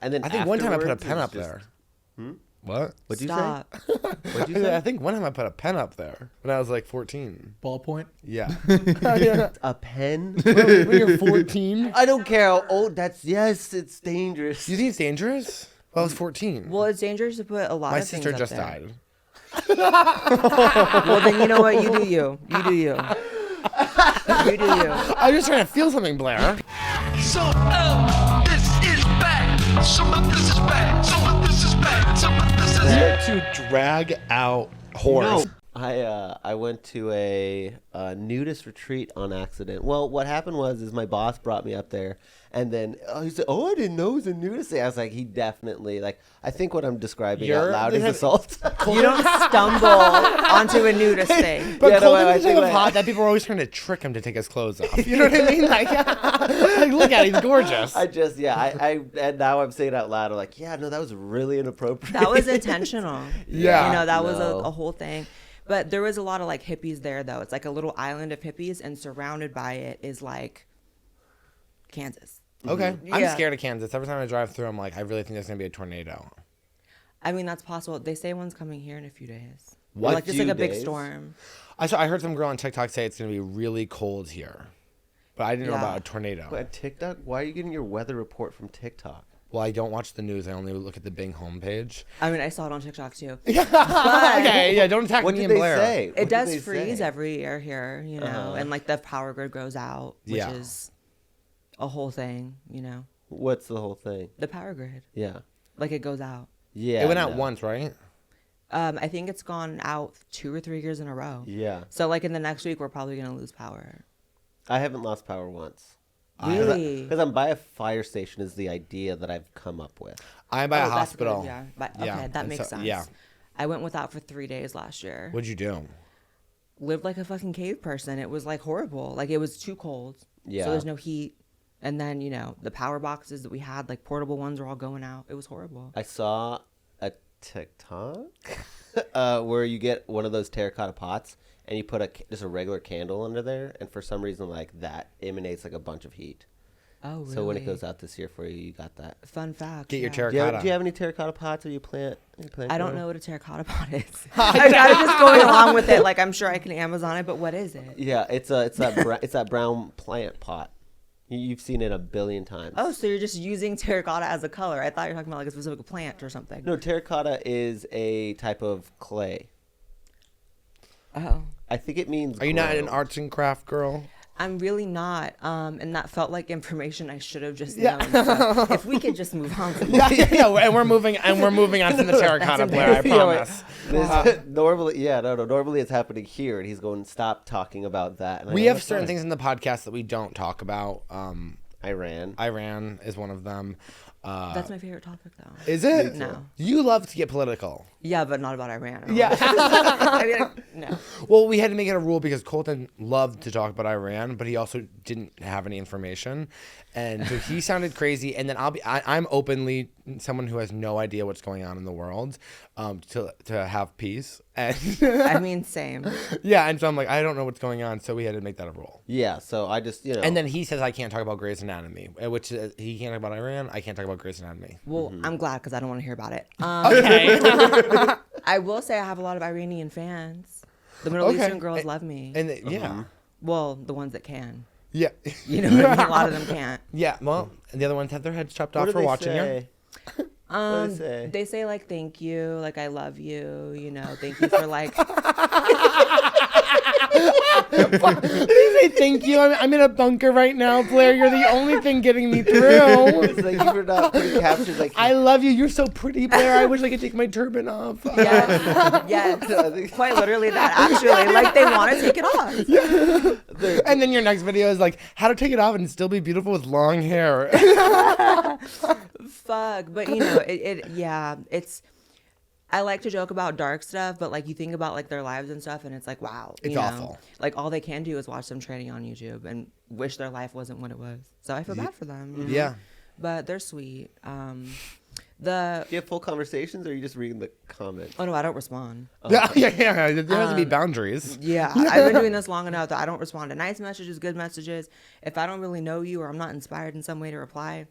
And then I think one time I put a afterwards, pen it's up just- there. What? What'd you Stop. say? What'd you say? I think one time I put a pen up there when I was like 14. Ballpoint. Yeah. A pen? when you're 14? I don't care how old. It's dangerous. You think it's dangerous? Well, I was 14. Well, it's dangerous to put a lot My of things sister up just there. died. Well, then you know what? You do you. You do you. You do you. I was just trying to feel something, Blaire. So, this is back. Some of this is back. Some of this is back. Some of this is To drag out horse. I went to a nudist retreat on accident. Well, what happened is my boss brought me up there, and then he said, "Oh, I didn't know it was a nudist day." I was like, he definitely I think what I'm describing out loud is assault. You don't stumble onto a nudist thing. But Yeah, no, Colton I was think so like- hot that people were always trying to trick him to take his clothes off. You know what I mean? Like look at him, he's gorgeous. I and now I'm saying it out loud. I'm like, yeah, no, that was really inappropriate. That was intentional. Yeah. You know, that was No. a whole thing. But there was a lot of like hippies there, though. It's like a little island of hippies, and surrounded by it is like Kansas. Okay. I'm Yeah. scared of Kansas. Every time I drive through, I'm like, I really think there's going to be a tornado. I mean, that's possible. They say one's coming here in a few days. What? Or like just like Few a big days? storm. I heard some girl on TikTok say it's going to be really cold here. But I didn't know Yeah. about a tornado. But TikTok? Why are you getting your weather report from TikTok? Well, I don't watch the news. I only look at the Bing homepage. I mean, I saw it on TikTok too. Okay, yeah, don't attack What me did and they Blaire. say? What It did does they freeze say? every year here, you know, and like the power grid goes out, which Yeah. is a whole thing, you know. What's the whole thing? The power grid, Yeah. like it goes out. Yeah. It went out no. once, right? I think it's gone out 2 or 3 years in a row. Yeah. So like in the next week, we're probably gonna lose power. I haven't lost power once. Really? Because I'm by a fire station is the idea that I've come up with. I'm by a Oh, that's hospital. good, yeah. But, Yeah, okay, that and makes so- sense. yeah. I went without for 3 days last year. What'd you do? Lived like a fucking cave person. It was like horrible. Like it was too cold. Yeah. So there's no heat. And then, you know, the power boxes that we had, like portable ones, were all going out. It was horrible. I saw a TikTok where you get one of those terracotta pots and you put just a regular candle under there, and for some reason, like that emanates like a bunch of heat. Oh, really? So when it goes out this year for you, you got that. Fun fact. Get your yeah. terracotta. Do you have any terracotta pots, or you plant? I don't know what a terracotta pot is. I'm kind of just going along with it. Like I'm sure I can Amazon it, but what is it? Yeah, it's that brown plant pot. You've seen it a billion times. Oh, so you're just using terracotta as a color. I thought you were talking about like a specific plant or something. No, terracotta is a type of clay. Oh. I think it means. Are you not an ground. arts and craft girl? I'm really not. And that felt like information I should have just Yeah. known. So if we could just move on from Yeah, and we're moving on from the terracotta, Blaire. I promise. Normally it's happening here, and he's going, stop talking about that. And I We go, have "That's certain fine." things in the podcast that we don't talk about. Iran. Iran is one of them. That's my favorite topic, though. Is it? No. You love to get political. Yeah, but not about Iran. Yeah. I mean, no. Well, we had to make it a rule because Colton loved to talk about Iran, but he also didn't have any information, and so he sounded crazy. And then I'm openly someone who has no idea what's going on in the world, to have peace. And I mean, same. yeah, and so I'm like, I don't know what's going on, so we had to make that a rule. Yeah, so I just, And then he says I can't talk about Grey's Anatomy, which he can't talk about Iran. I can't talk about Grey's Anatomy. Well, I'm glad because I don't want to hear about it. Okay. I will say I have a lot of Iranian fans. The Middle Okay. Eastern girls love me. And yeah, Well, the ones that can. yeah, You know what I mean? A lot of them can't. yeah. Well, and the other ones have their heads chopped what off do for they watching you. say? What do they say? They say like thank you, like I love you, you know, thank you for like They say thank you. I'm in a bunker right now, Blaire. You're the only thing getting me through. It's like you were not putting captions like I love you. You're so pretty, Blaire. I wish I could take my turban off. yes. Quite literally that actually. Like they want to take it off. And then your next video is like how to take it off and still be beautiful with long hair. Fuck. But you know, it's I like to joke about dark stuff, but like you think about like their lives and stuff, and it's like, wow, It's you know, awful. Like all they can do is watch them training on YouTube and wish their life wasn't what it was. So I feel bad for them. You know? Yeah. But they're sweet. Do you have full conversations, or are you just reading the comments? Oh no, I don't respond. Yeah. There has to be boundaries. Yeah, I've been doing this long enough that I don't respond to nice messages, good messages. If I don't really know you or I'm not inspired in some way to reply,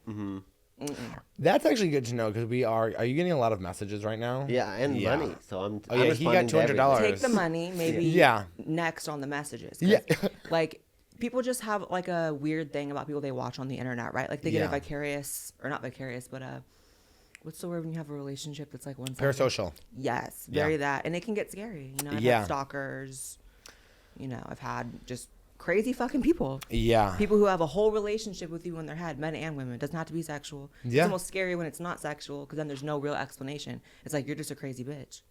That's actually good to know because we are you getting a lot of messages right now? Yeah, and money. So I'm. Oh, yeah, he got responding to everything. $200. Take the money, maybe Yeah. next on the messages. 'Cause, Yeah. like, people just have, like, a weird thing about people they watch on the internet, right? Like, they get Yeah. a vicarious, or not vicarious, but what's the word when you have a relationship that's, like, one-sided? Parasocial. Yes, Yeah. very that. And it can get scary. You know, I've Yeah. had stalkers. You know, I've had just crazy fucking people. Yeah. People who have a whole relationship with you in their head, men and women. It doesn't have to be sexual. Yeah. It's almost scary when it's not sexual because then there's no real explanation. It's like, you're just a crazy bitch.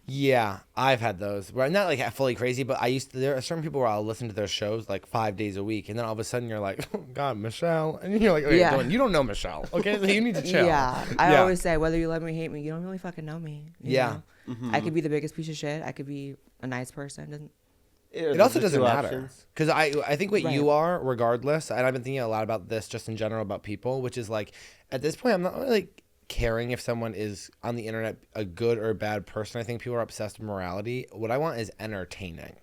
Yeah, I've had those. Where I'm not like fully crazy, but there are certain people where I'll listen to their shows like 5 days a week, and then all of a sudden you're like, oh God, Michelle, and you're like, okay, Yeah. Dylan, you don't know Michelle, okay? So you need to chill. Yeah. I Yeah. always say, whether you love me or hate me, you don't really fucking know me. you Yeah. know? I could be the biggest piece of shit. I could be a nice person. Doesn't It also doesn't matter Options. because I think what Right. you are, regardless, and I've been thinking a lot about this just in general about people, which is like at this point I'm not really like caring if someone is on the internet a good or bad person. I think people are obsessed with morality. What I want is entertaining,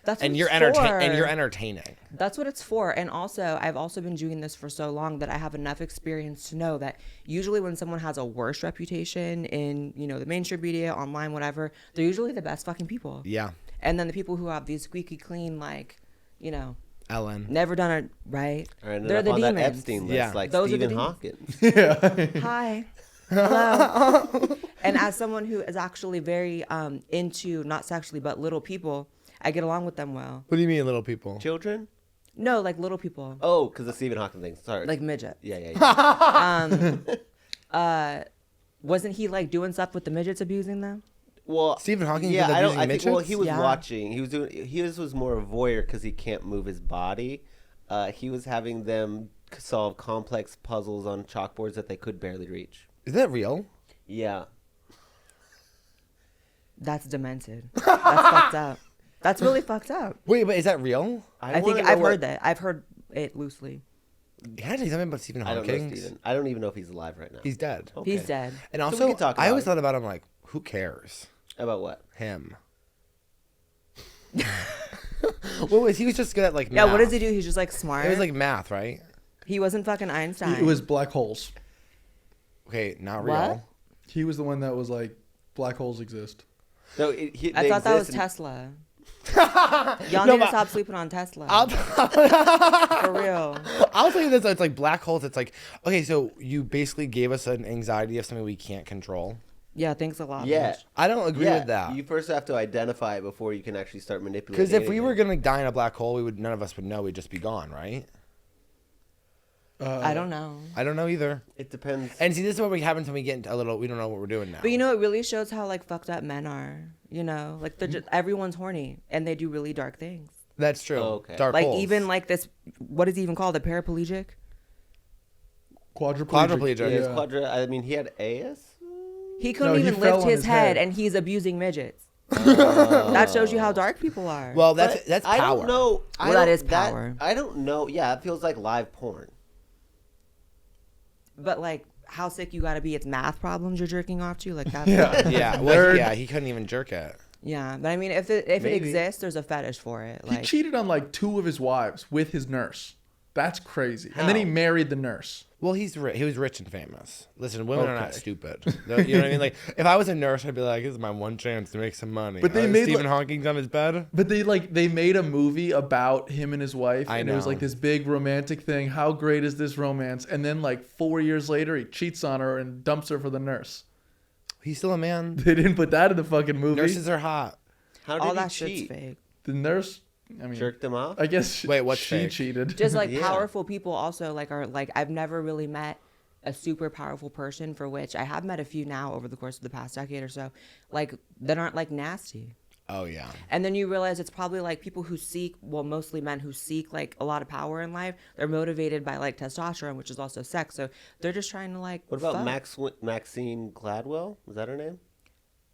That's what and you're it's for. entertaining. That's what it's for. And also, I've also been doing this for so long that I have enough experience to know that usually when someone has a worse reputation in, you know, the mainstream media, online, whatever, they're usually the best fucking people. Yeah, And then the people who have these squeaky clean, like, you know, Ellen. never done it right. Or ended They're up the on demons. that Epstein list, Yeah. like Those are the Stephen demons. Hawking. Hi. Hello. And as someone who is actually very into, not sexually, but little people, I get along with them well. What do you mean, little people? Children? No, like little people. Oh, because the Stephen Hawking thing. Sorry. Like midgets. Yeah. Wasn't he like doing stuff with the midgets, abusing them? Well, Stephen Hawking Yeah, did I don't. abusing I think. Well, midgets? he was Yeah. watching. He was doing. His was more a voyeur because he can't move his body. He was having them solve complex puzzles on chalkboards that they could barely reach. Is that real? Yeah. That's demented. That's fucked up. That's really fucked up. Wait, but is that real? I think wanna know I've what- heard that. I've heard it loosely. Yeah, tell me something about Stephen I don't know Hawking. Stephen. I don't even know if he's alive right now. He's dead. Okay. He's dead. And So we also, can talk I about always it. thought about him like, who cares? About what? Him. What was he was just good at like Yeah, math. what does he do? He's just like smart. It was like math, right? he wasn't fucking Einstein. It was black holes. Okay, not What? real. He was the one that was like, black holes exist. No, I thought that was Tesla. Y'all need to stop sleeping on Tesla. For real. I'll tell you this: it's like black holes. It's like okay, so you basically gave us an anxiety of something we can't control. Yeah, thanks a lot. Yeah. bitch. I don't agree Yeah, with that. you first have to identify it before you can actually start manipulating. Because if we anything. were gonna die in a black hole, none of us would know. We'd just be gone, right? I don't know. I don't know either. it depends. And see, this is what happens when we get into a little. We don't know what we're doing now. But you know, it really shows how like fucked up men are. You know, like they're just, everyone's horny and they do really dark things. That's true. Oh, okay. Dark Like holes. even like this, what is he even called? The paraplegic? Quadriplegic. Quadriplegic. Yeah, his Yeah. I mean, he had AS. He couldn't No, he even fell lift on his his head, head. and he's abusing midgets. That shows you how dark people are. Well, But that's I power. don't know. Well, that is power. I don't know. Yeah, it feels like live porn. but like, how sick you gotta be? It's math problems you're jerking off to. Like that's Yeah. Yeah, well, Nerd. yeah, he couldn't even jerk it. yeah. But I mean, if it Maybe. exists, there's a fetish for it. He Like cheated on like 2 of his wives with his nurse. That's crazy. And then he How? married the nurse. Well, he was rich and famous. Listen, women are not Okay. stupid. You know what I mean? Like, if I was a nurse, I'd be like, "This is my one chance to make some money." But they made, Stephen like- Hawking's on his bed. But they made a movie about him and his wife, I and it was know. like this big romantic thing. How great is this romance? And then like 4 years later, he cheats on her and dumps her for the nurse. He's still a man. They didn't put that in the fucking movie. Nurses are hot. How did all he that cheat? shit's fake. The nurse, I mean, Jerked him off. I guess Wait, what's she fake? cheated. Just like Yeah. powerful people also like are like I've never really met a super powerful person, for which I have met a few now over the course of the past decade or so, like that aren't like nasty. Oh yeah. And then you realize it's probably like people who seek, well, mostly men who seek like a lot of power in life. They're motivated by like testosterone, which is also sex. So they're just trying to like. What about fuck. Maxine Gladwell? Is that her name?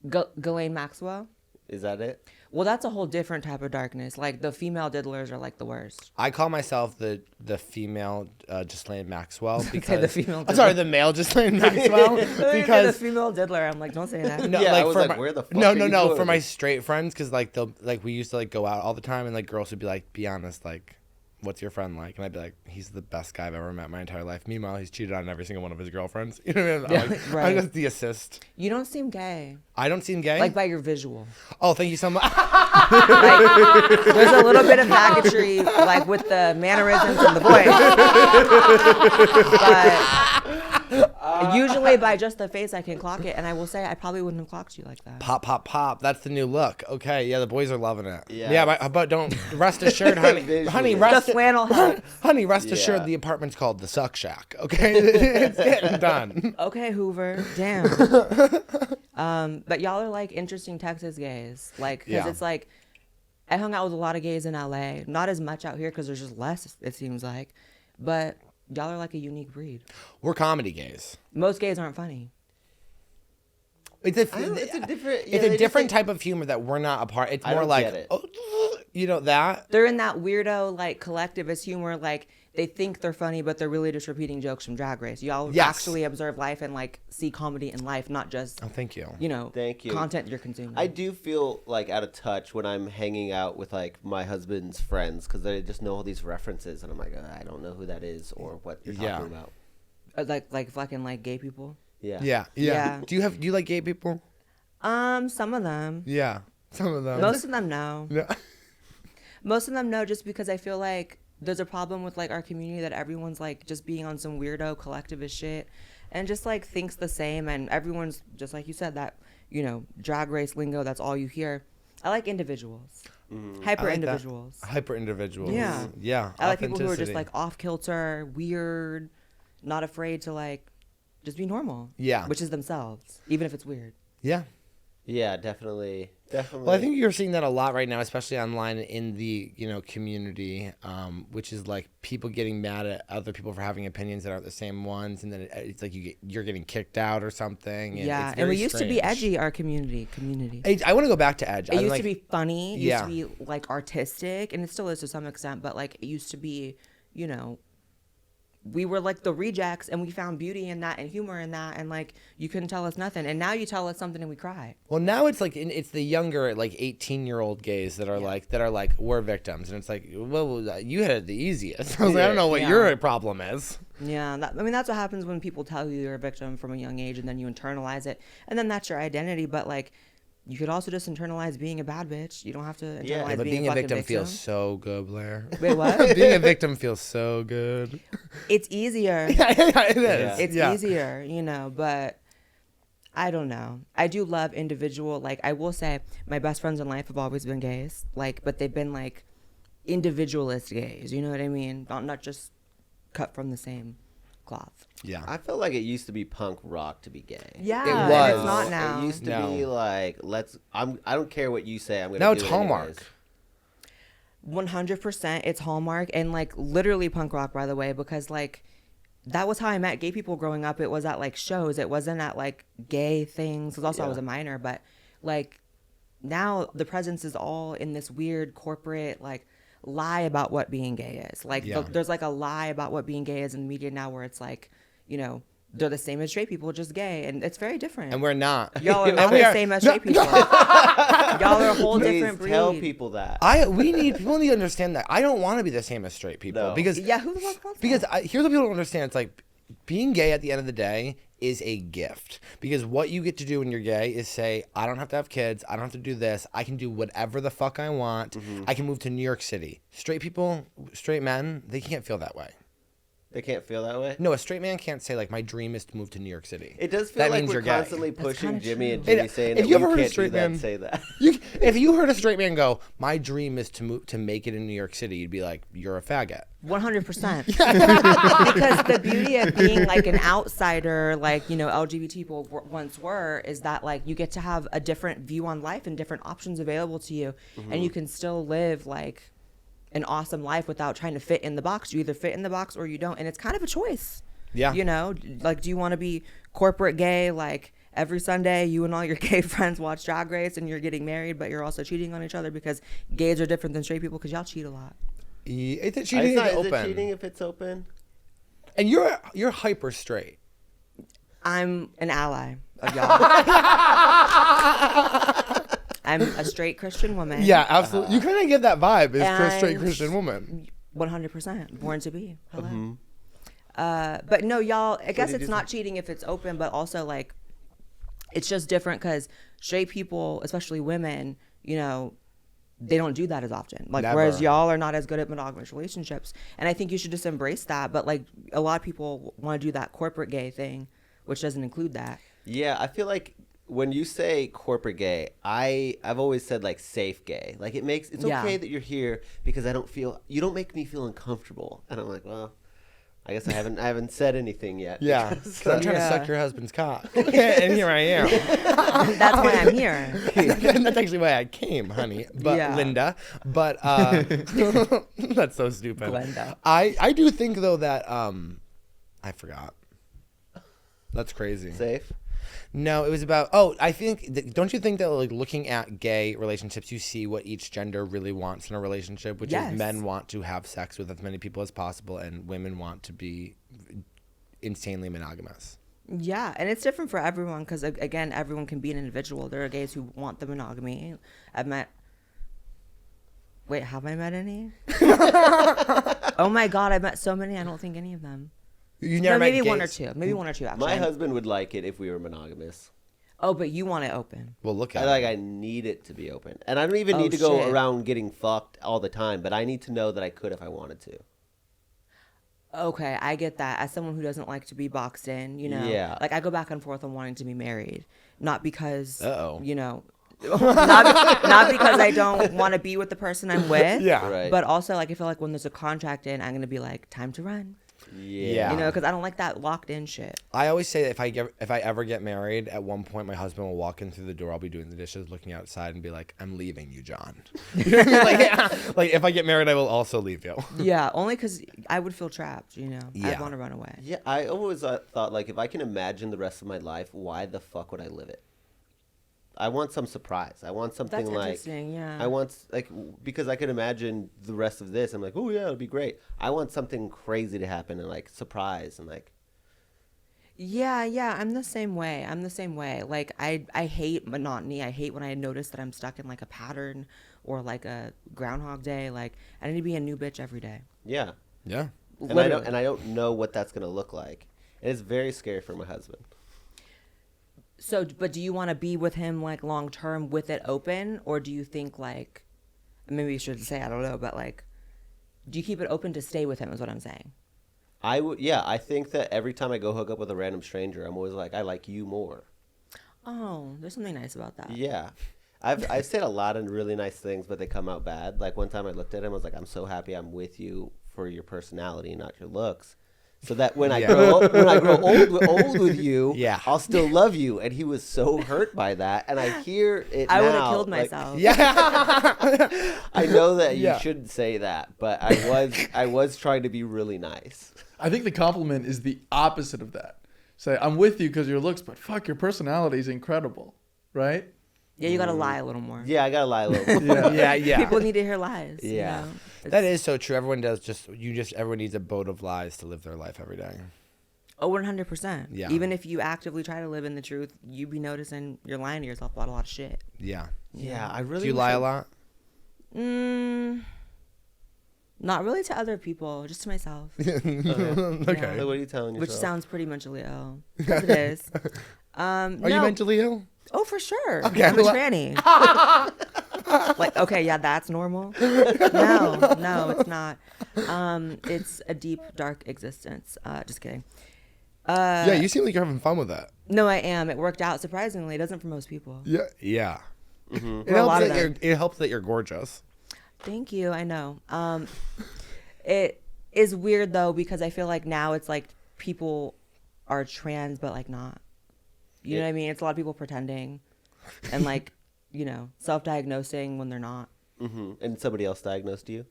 Ghislaine Maxwell? Is that it? Well, that's a whole different type of darkness. Like the female diddlers are like the worst. I call myself the female Ghislaine Maxwell Say because the female I'm sorry, diddler. the male Ghislaine Maxwell the because female diddler, I'm like, don't say that. no, Yeah, I like was for like, my, where the fuck no, are no, you no, going for my with straight friends because like they'll like we used to like go out all the time and like girls would be like, be honest, like what's your friend like? And I'd be like, he's the best guy I've ever met in my entire life. Meanwhile, he's cheated on every single one of his girlfriends. You know what I mean? I'm, like, Right. I'm just the assist. You don't seem gay. I don't seem gay. Like by your visual. Oh, thank you so much. Like, there's a little bit of faggotry, like with the mannerisms and the voice. But usually by just the face, I can clock it. And I will say, I probably wouldn't have clocked you like that. Pop, pop, pop. That's the new look. Okay, yeah, the boys are loving it. Yeah. Yeah, but don't rest assured, honey. honey, Visually. rest The flannel helps. honey, rest Yeah. assured, the apartment's called the Suck Shack. Okay, it's getting done. Okay, Hoover. Damn. But y'all are like interesting Texas gays. Like, because Yeah. it's like, I hung out with a lot of gays in LA. Not as much out here because there's just less, it seems like. But y'all are like a unique breed. We're comedy gays. Most gays aren't funny. It's a It's a different. it's a different type of humor that we're not a part. It's I more don't like, get it. oh, you know that. They're in that weirdo, like, collectivist humor. Like, they think they're funny, but they're really just repeating jokes from Drag Race. Y'all Yes. actually observe life and, like, see comedy in life, not just, Oh, thank you. you know, Thank you. content you're consuming. I do feel like out of touch when I'm hanging out with like my husband's friends because they just know all these references and I'm like, I don't know who that is or what you're talking Yeah. about. Like fucking, like, gay people. Yeah. Yeah. Yeah. Do you like gay people? Some of them. Yeah, some of them. Most of them, no. Yeah. Most of them, no, just because I feel like there's a problem with, like, our community that everyone's, like, just being on some weirdo collectivist shit and just, like, thinks the same. And everyone's, just like you said, that, you know, Drag Race lingo, that's all you hear. I like individuals. Hyper individuals. Hyper individuals. Yeah. Yeah. I like people who are just, Authenticity. like, off kilter, weird, not afraid to, like, just be normal. Yeah. Which is themselves, even if it's weird. Yeah. Yeah, definitely. Definitely. Well, I think you're seeing that a lot right now, especially online in the community, which is like people getting mad at other people for having opinions that aren't the same ones, and then it's like you're getting kicked out or something. And Yeah, it's and we very used to be strange. edgy, our community. I want to go back to edge. It used like, to be funny. It Yeah. used to be like artistic, and it still is to some extent. But like it used to be, you know, we were like the rejects, and we found beauty in that and humor in that, and like you couldn't tell us nothing. And now you tell us something and we cry. Well, now it's like it's the younger, like 18-year-old gays that are like we're victims, and it's like, well, you had it the easiest. I was like, I don't know what Yeah. your problem is. Yeah, I mean that's what happens when people tell you you're a victim from a young age, and then you internalize it, and then that's your identity. But like, you could also just internalize being a bad bitch. You don't have to internalize Yeah, But being a fucking victim feels so good, Blaire. Wait, what? Being a victim feels so good. It's easier. Yeah, it is. Yeah. It's Yeah. easier, you know, but I don't know. I do love individual, like I will say my best friends in life have always been gays, like, but they've been like individualist gays, you know what I mean? Not just cut from the same cloth. Yeah. I felt like it used to be punk rock to be gay. Yeah, It and was. it's not now. It used to No. be like, I don't care what you say. I'm gonna. Now do it's it Hallmark. anyways. 100% it's Hallmark, and like literally punk rock, by the way, because like that was how I met gay people growing up. It was at like shows. It wasn't at like gay things. 'Cause also I was a minor, but like now the presence is all in this weird corporate like lie about what being gay is. Like Yeah. there's like a lie about what being gay is in media now, where it's like, you know, they're the same as straight people, just gay, and it's very different. And we're not. Y'all are And not we the are- same as straight people. Y'all are a whole Please different breed. tell people that. People need to understand that I don't want to be the same as straight people No. because Yeah, who the fuck wants because that? here's what people don't understand. It's like being gay at the end of the day is a gift, because what you get to do when you're gay is say, I don't have to have kids, I don't have to do this, I can do whatever the fuck I want. I can move to New York City. Straight people, straight men, they can't feel that way. They can't feel that way. No, a straight man can't say like my dream is to move to New York City. It does feel That like means we're you're gay. constantly pushing kinda Jimmy true. and Jimmy If saying you that we ever heard a can't do straight that. man- Say that. If you heard a straight man go, my dream is to make it in New York City, you'd be like, you're a faggot. 100%. Because the beauty of being like an outsider, like, you know, LGBT people once were, is that like you get to have a different view on life and different options available to you. And you can still live like an awesome life without trying to fit in the box. You either fit in the box or you don't. And it's kind of a choice. Yeah. You know, like, do you want to be corporate gay? Like every Sunday, you and all your gay friends watch Drag Race and you're getting married, but you're also cheating on each other because gays are different than straight people because y'all cheat a lot. It's Is cheating it open. cheating if it's open? And you're hyper straight. I'm an ally of y'all. I'm a straight Christian woman. Yeah, absolutely. You kind of get that vibe as a straight And- Christian woman. 100%. Born to be. Hello. Mm-hmm. But no, y'all, I guess did it's you not cheating if it's open, but also like it's just different because straight people, especially women, you know, they don't do that as often. Like, Never. whereas y'all are not as good at monogamous relationships. And I think you should just embrace that. But like a lot of people want to do that corporate gay thing, which doesn't include that. Yeah, I feel like when you say corporate gay, I've always said like safe gay. Like it's Yeah. okay that you're here because you don't make me feel uncomfortable. And I'm like, well, I guess I haven't said anything yet. Yeah, because, 'cause I'm trying to Yeah. suck your husband's cock, and here I am. That's why I'm here. That's actually why I came, honey. But Yeah. Linda, but that's so stupid. Glenda. I do think though that I forgot. That's crazy. safe. No, it was about. Oh, I think. Don't you think that like looking at gay relationships, you see what each gender really wants in a relationship, which Yes. is men want to have sex with as many people as possible, and women want to be insanely monogamous. Yeah, and it's different for everyone because again, everyone can be an individual. There are gays who want the monogamy. I've met. Wait, have I met any? Oh my God, I've met so many. I don't think any of them. You No, never met maybe one or gays? two. Maybe one or two actually. My husband would like it if we were monogamous. Oh, but you want it open. Well, look I at it. I need it to be open, and I don't even Oh, need to go shit. around getting fucked all the time. But I need to know that I could if I wanted to. Okay, I get that. As someone who doesn't like to be boxed in, you know, Yeah. like I go back and forth on wanting to be married, not because, Uh-oh. you know, not because I don't want to be with the person I'm with, Yeah. Right. but also like I feel like when there's a contract in, I'm gonna be like, time to run, Yeah. you know, because I don't like that locked in shit. I always say that if I ever get married, at one point my husband will walk in through the door. I'll be doing the dishes, looking outside, and be like, "I'm leaving you, John." You know what I mean? Like, yeah. Like if I get married, I will also leave you. Yeah, only because I would feel trapped, you know. Yeah. I'd want to run away. Yeah, I always thought like if I can imagine the rest of my life, why the fuck would I live it? I want some surprise. I want something That's like interesting, yeah. I want because I could imagine the rest of this. I'm like, oh yeah, it'll be great. I want something crazy to happen and like surprise and like. Yeah, I'm the same way. Like I hate monotony. I hate when I notice that I'm stuck in like a pattern or like a Groundhog Day. Like I need to be a new bitch every day. Yeah, Yeah. and I don't know what that's gonna look like. And it's very scary for my husband. So, but do you want to be with him like long term with it open, or do you think like, maybe you should say I don't know, but like, do you keep it open to stay with him? Is what I'm saying. I think that every time I go hook up with a random stranger, I'm always like, I like you more. Oh, there's something nice about that. Yeah. I've said a lot of really nice things, but they come out bad. Like one time I looked at him, I was like, I'm so happy I'm with you for your personality, not your looks. So that when I grow old with you, Yeah. I'll still love you. And he was so hurt by that. And I hear it I now. would have killed like, myself. Yeah. I know that you Yeah. shouldn't say that, but I was trying to be really nice. I think the compliment is the opposite of that. Say, I'm with you because your looks, but fuck, your personality is incredible, right? Yeah, you gotta lie a little more. Yeah, I gotta lie a little. Yeah. Yeah. People need to hear lies. you Yeah. know? That is so true. Everyone does everyone needs a boat of lies to live their life every day. Oh, 100%. Yeah. Even if you actively try to live in the truth, you be noticing you're lying to yourself about a lot of shit. Yeah. Yeah, I really Do you wish lie I- a lot? Not really to other people, just to myself. Okay. So what are you telling yourself? Which sounds pretty mentally ill. 'Cause it is. Are you mentally ill? Oh, for sure. Okay, I'm a well- tranny. Like, okay, yeah, that's normal. No, it's not. It's a deep, dark existence. Just kidding. Yeah, you seem like you're having fun with that. No, I am. It worked out surprisingly. It doesn't for most people. Yeah. Yeah. Mm-hmm. It For a lot helps of that them. it helps that you're gorgeous. Thank you. I know. It is weird though because I feel like now it's like people are trans but like not. You know what I mean? It's a lot of people pretending and like, you know, self-diagnosing when they're not. Mm-hmm. And somebody else diagnosed you?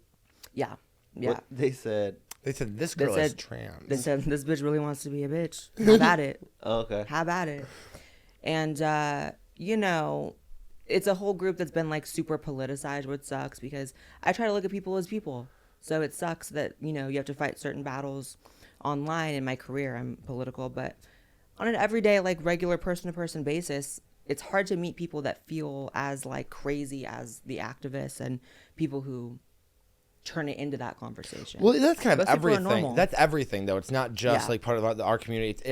Yeah. What they said. They said this They girl is said- trans. They said this bitch really wants to be a bitch. Have at it. Oh, okay. Have at it. And you know, it's a whole group that's been like super politicized, which sucks because I try to look at people as people. So it sucks that, you know, you have to fight certain battles online. In my career, I'm political, but on an everyday, like regular person to person basis, it's hard to meet people that feel as like crazy as the activists and people who turn it into that conversation. Well, that's kind of Most people are everything. normal. That's everything, though. It's not just Yeah. like part of our community. It's,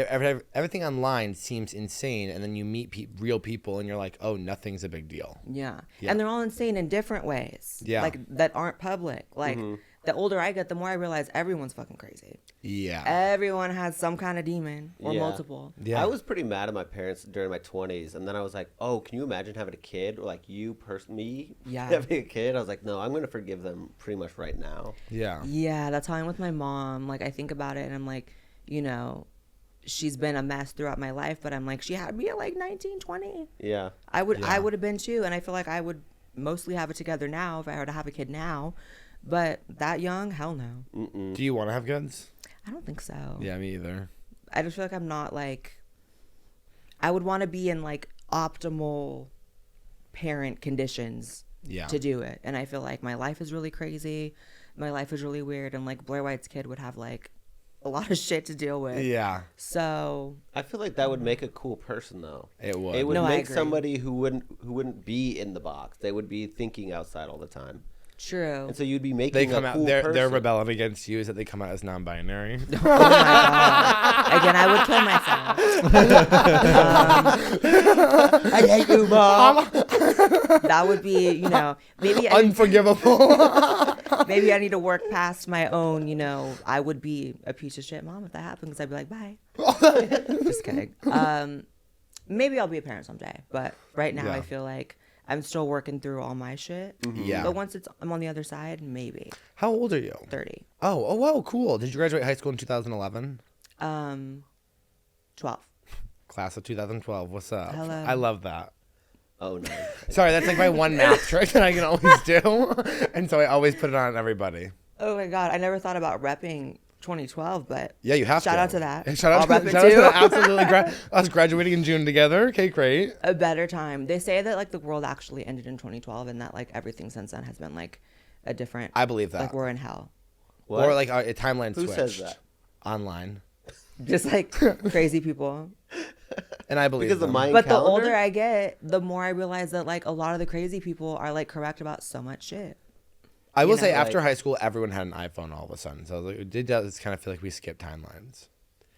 everything online seems insane, and then you meet real people, and you're like, oh, nothing's a big deal. Yeah. Yeah. And they're all insane in different ways. Yeah. Like that aren't public. Like the older I get, the more I realize everyone's fucking crazy. Yeah. Everyone has some kind of demon or Yeah. multiple. Yeah. I was pretty mad at my parents during my 20s, and then I was like, "Oh, can you imagine having a kid or like me Yeah. having a kid?" I was like, "No, I'm gonna forgive them pretty much right now." Yeah. Yeah, that's how I'm with my mom. Like I think about it and I'm like, you know, she's been a mess throughout my life, but I'm like, she had me at like 19, 20. Yeah, I would Yeah. have been too, and I feel like I would mostly have it together now if I were to have a kid now. But that young, hell no. Do you want to have kids? I don't think so. Yeah, me either. I just feel like I'm not like, I would want to be in like optimal parent conditions Yeah. to do it. And I feel like my life is really crazy. My life is really weird. And like Blaire White's kid would have like a lot of shit to deal with. Yeah. So I feel like that would make a cool person though. It would. It would No, I make agree. somebody who wouldn't be in the box. They would be thinking outside all the time, true. and so you'd be making They come a out. cool Their person. rebellion against you is that they come out as non-binary. Oh my God. Again, I would kill myself. I hate you, mom. That would be, you know, maybe Unforgivable. maybe I need to work past my own, you know, I would be a piece of shit mom if that happened because I'd be like, bye. Just kidding. Maybe I'll be a parent someday, but right now Yeah. I feel like I'm still working through all my shit. Yeah. But once I'm on the other side, maybe How old are you? 30. Oh, wow, cool. Did you graduate high school in 2011? 12. Class of 2012. What's up? Hello. I love that. Oh no. Sorry, that's like my one math trick that I can always do, and so I always put it on everybody. Oh my God. I never thought about repping 2012, but Yeah, you have to. Shout out to that. Yeah, shout out, I'll to, rep it shout out to too. that. Absolutely. Us graduating in June together. Okay, great. a better time. They say that like the world actually ended in 2012 and that like everything since then has been like a different. I believe that. Like we're in hell. What? Or like a timeline Who switched. says that? Online. Just like crazy people. And I believe Because the them. Mayan But the calendar? older I get, the more I realize that like a lot of the crazy people are like correct about so much shit. I will you say know, after like- high school, everyone had an iPhone all of a sudden. So it does kind of feel like we skipped timelines.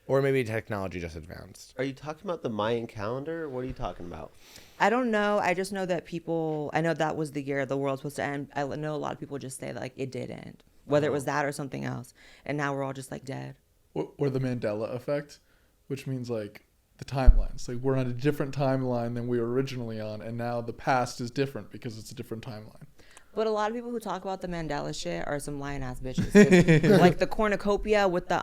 Or maybe technology just advanced. Are you talking about the Mayan calendar? What are you talking about? I don't know. I just know that people. I know that was the year the world's supposed to end. I know a lot of people just say that like it did end, whether it was that or something else, and now we're all just like dead. Or the Mandela effect, which means like the timelines. Like we're on a different timeline than we were originally on, and now the past is different because it's a different timeline. But a lot of people who talk about the Mandela shit are some lying ass bitches. 'Cause, like the cornucopia with the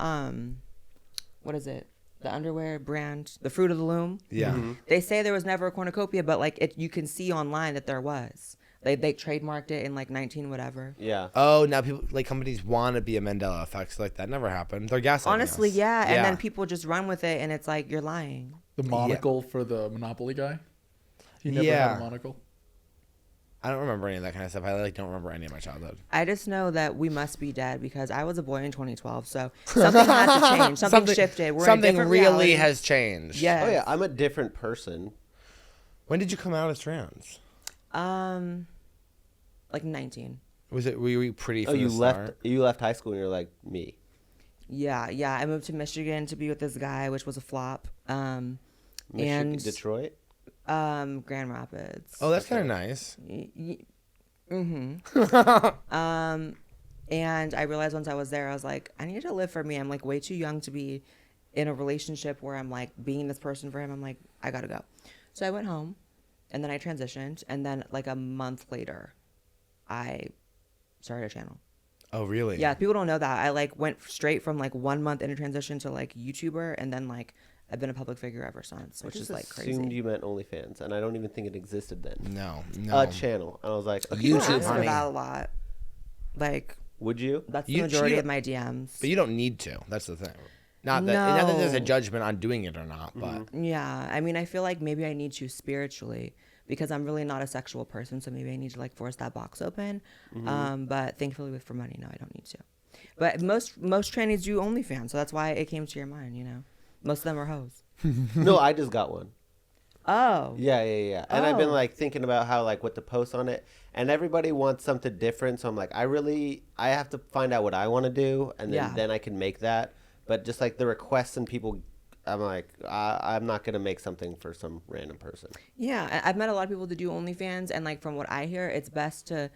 what is it? The underwear brand, the Fruit of the Loom. Yeah. They say there was never a cornucopia, but like it, you can see online that there was. They trademarked it in like 19 whatever. Yeah. Oh, now people like companies want to be a Mandela effect. So like that never happened. They're gaslighting Honestly, us. yeah. And then people just run with it, and it's like you're lying. The monocle for the Monopoly guy. He never Yeah. had a monocle. I don't remember any of that kind of stuff. I like don't remember any of my childhood. I just know that we must be dead because I was a boy in 2012, so something had to change. Something shifted. We're in a something different really reality. has changed. Yes. Oh yeah, I'm a different person. When did you come out as trans? Like 19. Were you pretty? Oh, from you the left. start? You left high school and you're like me. Yeah. I moved to Michigan to be with this guy, which was a flop. Michigan, And Detroit. Grand Rapids. Oh, that's kind of nice. And I realized once I was there, I was like, I need to live for me. I'm like way too young to be in a relationship where I'm like being this person for him. I'm like, I gotta go. So I went home, and then I transitioned, and then like a month later, I started a channel. Oh, really? Yeah, people don't know that. I like went straight from like 1 month in a transition to like YouTuber, and then like I've been a public figure ever since, which I is just like assumed crazy. you meant OnlyFans, and I don't even think it existed then. No. A channel. And I was like, okay, People YouTube, ask for honey. that a lot. Like would you? that's the You- majority you- of my DMs. But you don't need to. That's the thing. Not that there's a No. judgment on doing it or not, but Yeah, I mean, I feel like maybe I need to spiritually because I'm really not a sexual person, so maybe I need to like force that box open. But thankfully, with for money, no, I don't need to. But most trannies do OnlyFans, so that's why it came to your mind. You know, most of them are hoes. No, I just got one. Oh. Yeah. And I've been Oh. like thinking about how like what to post on it, and everybody wants something different. So I'm like, I have to find out what I want to do, and Yeah. then I can make that. But just like the requests and people, I'm like, I'm not gonna make something for some random person. Yeah, I've met a lot of people that do OnlyFans, and like from what I hear, it's best to